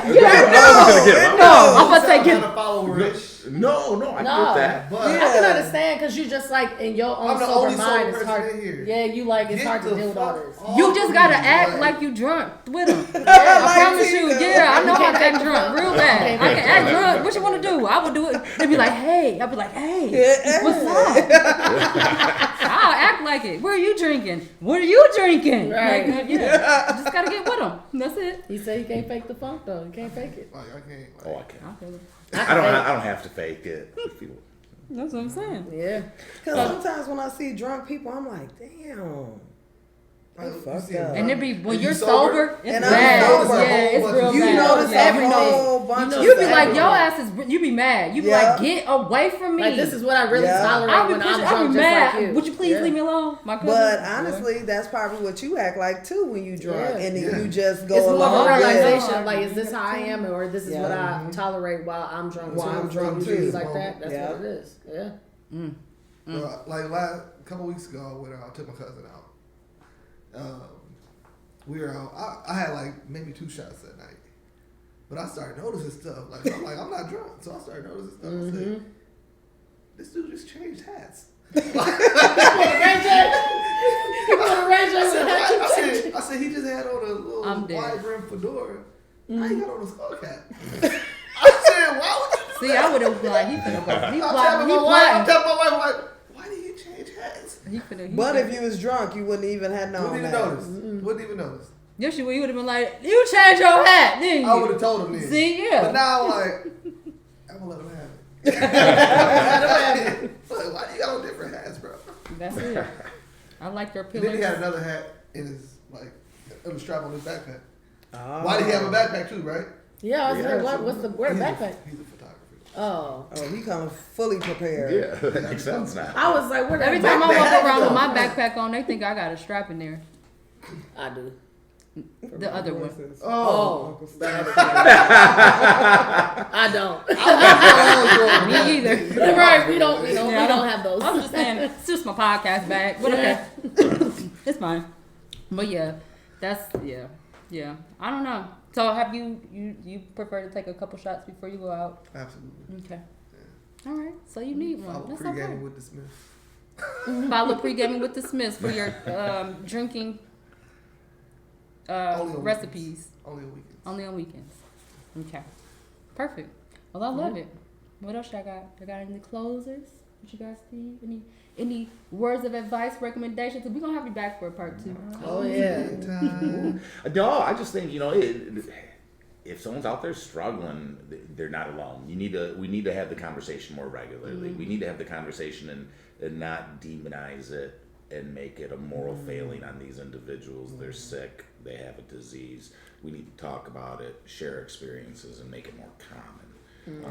kind of following. I'm about to say kind of followerish. No, I No. get that. But I can understand because you just like in your own I'm the sober only sober mind. It's person hard. in here. Yeah, you like it's Get hard to the deal with all fuck this. off You just of gotta me, act like- like you drunk with them. Like I promise you, Tina. yeah, I know how to can't act drunk real bad. I can act drunk. What you want to do? I would do it. They'd be like, hey. I'd be like, hey, what's up? I'll act like it. Where are you drinking? What are you drinking? Right. Like, yeah, just gotta get with them. That's it. He said he can't fake the funk though. He can't fake it. Like, I can't. Like, Oh, I can. I feel it. I don't have to fake it. That's what I'm saying. Yeah. Because sometimes when I see drunk people, I'm like, damn. They you fucked see up. And it be when And you're you sober? sober, it's And I'm bad. sober. Yeah, it's real You bad. notice Yeah, a whole bunch of You be stuff. like, your ass is. You be mad. You be Yeah. like, get away from me. Like this is what I really Yeah. tolerate I'll be when I'm pushing. I'll drunk, be just mad. like you. Would you please Yeah. leave me alone, my cousin? But honestly, that's probably what you act like too when you drunk, Yeah. and then Yeah. you just go It's more along of a with it. realization of like, is this how I am, or this is Yeah. what I tolerate while I'm drunk? While too. I'm drunk, So usually too. like that. That's Yeah. what it is. Yeah. Like last couple weeks ago, I went out, took my cousin out. We were out. I had like maybe 2 shots that night, but I started noticing stuff. I'm not drunk, so I started noticing stuff. I said, this dude just changed hats. I said he just had on a little I'm dead. wide brim fedora. Now he got on a skull cap. I said, why would you? See, I would have like he finna go. He I'm plotting. He telling my plotting. wife, like, why did he change hats? He finna. But if you was drunk, you wouldn't even have known Wouldn't even that. notice. Wouldn't even notice. yes, you would. You would have been like, you changed your hat, didn't you? I would have told him this. See, yeah. But now I'm like, I'm gonna let him have it. Like, why do you got on different hats, bro? That's it. I like your And then he pillars. had another hat in his it was strap on his backpack. Oh. Why did he have a backpack too, right? Yeah, I was Yeah. like, what's the where the backpack? He's a photographer. Oh. Oh, he coming fully prepared. Yeah, that makes sense now. I was like, where Every that time I backpack walk around go? with my backpack on, they think I got a strap in there. I do. The other one. Oh. I don't. Me either. Right, we don't Yeah, I don't have those. I'm just saying, it's just my podcast bag. But okay. It's fine. But yeah, yeah. I don't know. So have you prefer to take a couple shots before you go out? Absolutely. Okay. All right. So you need one. Follow That's pre-gaming okay. with the Smith. Follow pre-gaming with the Smiths for your drinking Only on recipes. Only on weekends. Only on weekends. Okay. Perfect. Well, I love it. What else y'all got? You got any closers? What you guys see? Any words of advice, recommendations? We're going to have you back for a part 2. Oh yeah. Anytime. No, I just think if someone's out there struggling, they're not alone. We need to have the conversation more regularly. We need to have the conversation and not demonize it and make it a moral failing on these individuals. They're sick. They have a disease. We need to talk about it, share experiences, and make it more common.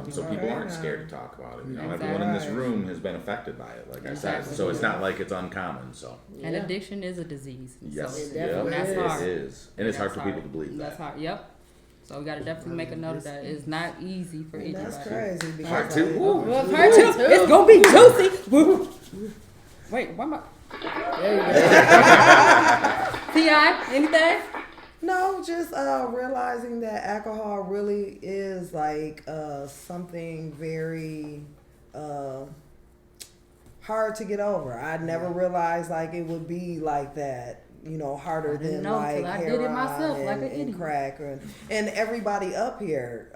So people aren't scared to talk about it. You know, everyone in this room has been affected by it, like I said. So it's not like it's uncommon. So And addiction is a disease. yes, So, It definitely that's hard. it is, and it's hard for people to believe That's that. hard. Yep. So we gotta definitely make a note of that. It's not easy for And anybody. that's crazy. Because Part two. Woo. Well, part two, it's gonna be juicy. Woo. Wait, what am I? There you go. Ti, anything? No, just realizing that alcohol really is like something very hard to get over. I never realized like it would be like that. You know, harder didn't than know like till I did it heroin myself, like an and idiot. crack and everybody up here.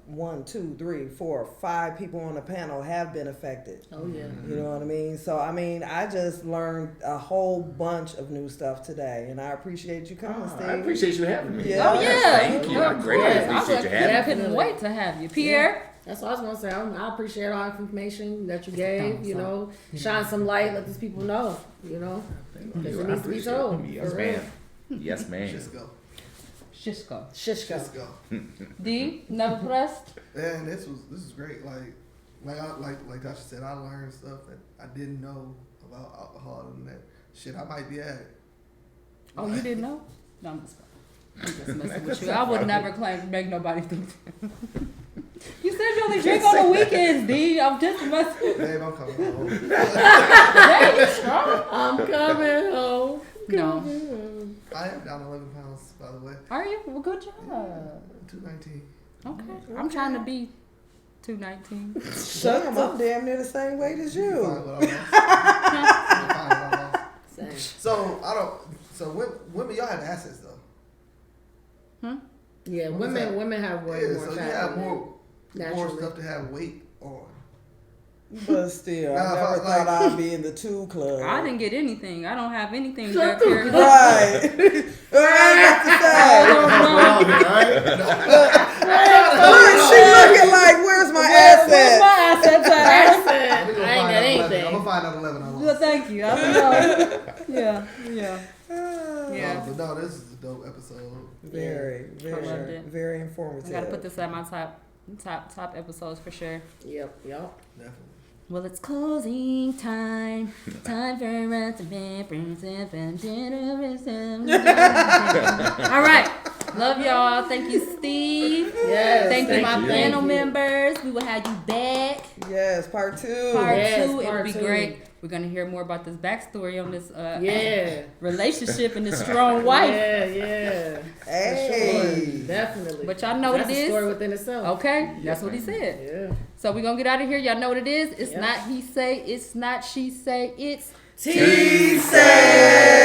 1, 2, 3, 4, 5 people on the panel have been affected. Oh yeah. You know what I mean? So, I mean, I just learned a whole bunch of new stuff today, and I appreciate you coming, Steve. I appreciate you having me. Yeah. Oh yeah. Thank you. I greatly appreciate you having I me. couldn't wait to have you, Pierre. That's what I was gonna say. I appreciate all the information that you gave. Thumbs You up. know, shine some light, let these people know. You know, because You. it I needs to be appreciate told. it. Yes, for real. ma'am. Yes, ma'am. Just go. Shishko. Shishko. Just go. D, never pressed. And this is great. Like Tasha said, I learned stuff that I didn't know about alcohol and that shit I might be at. Oh, you didn't know? No, I'm just messing with you. I would never claim to make nobody think that. You said you only drink on the weekends, D. I'm just messing. Babe, I'm coming home. Dang, you strong. I'm coming home. No. I am down 11 pounds, by the way. Are you? Well, good job. 219. Okay. I'm trying to be 219. Damn, I'm damn near the same weight as Fine you. what I lost. Fine what I lost. Same. So I don't. So women, y'all have assets though. Yeah, What is that? women have way Yeah, more so you fat have than more naturally. stuff to have weight on. But still, Nah, I never like- thought I'd be in the 2 club. I didn't get anything. I don't have anything Shut back here. Right. I Look, she looking like, where's my Where's asset? my assets at? That's it. I ain't got anything. I'm gonna find out 11 I Well, lost. thank you. I don't know. Yeah. Yeah. But no, this is a dope episode. Very, I loved very, it. very informative. I gotta put this at my top episodes for sure. Yep. Definitely. Well, it's closing time. Time for us to be All right. Love y'all. Thank you, Steve. Yes. Thank you, my you. panel members. We will have you back. Yes, part 2. Part Yes, 2. It'll part be 2. great. We're gonna hear more about this backstory on this Yeah. relationship and this strong wife. Yeah. Hey. Definitely. But y'all know what That's it a is. story within itself. Okay, that's what he said. Yeah. So we're gonna get out of here. Y'all know what it is. It's Yep. not he say, it's not she say, it's T say.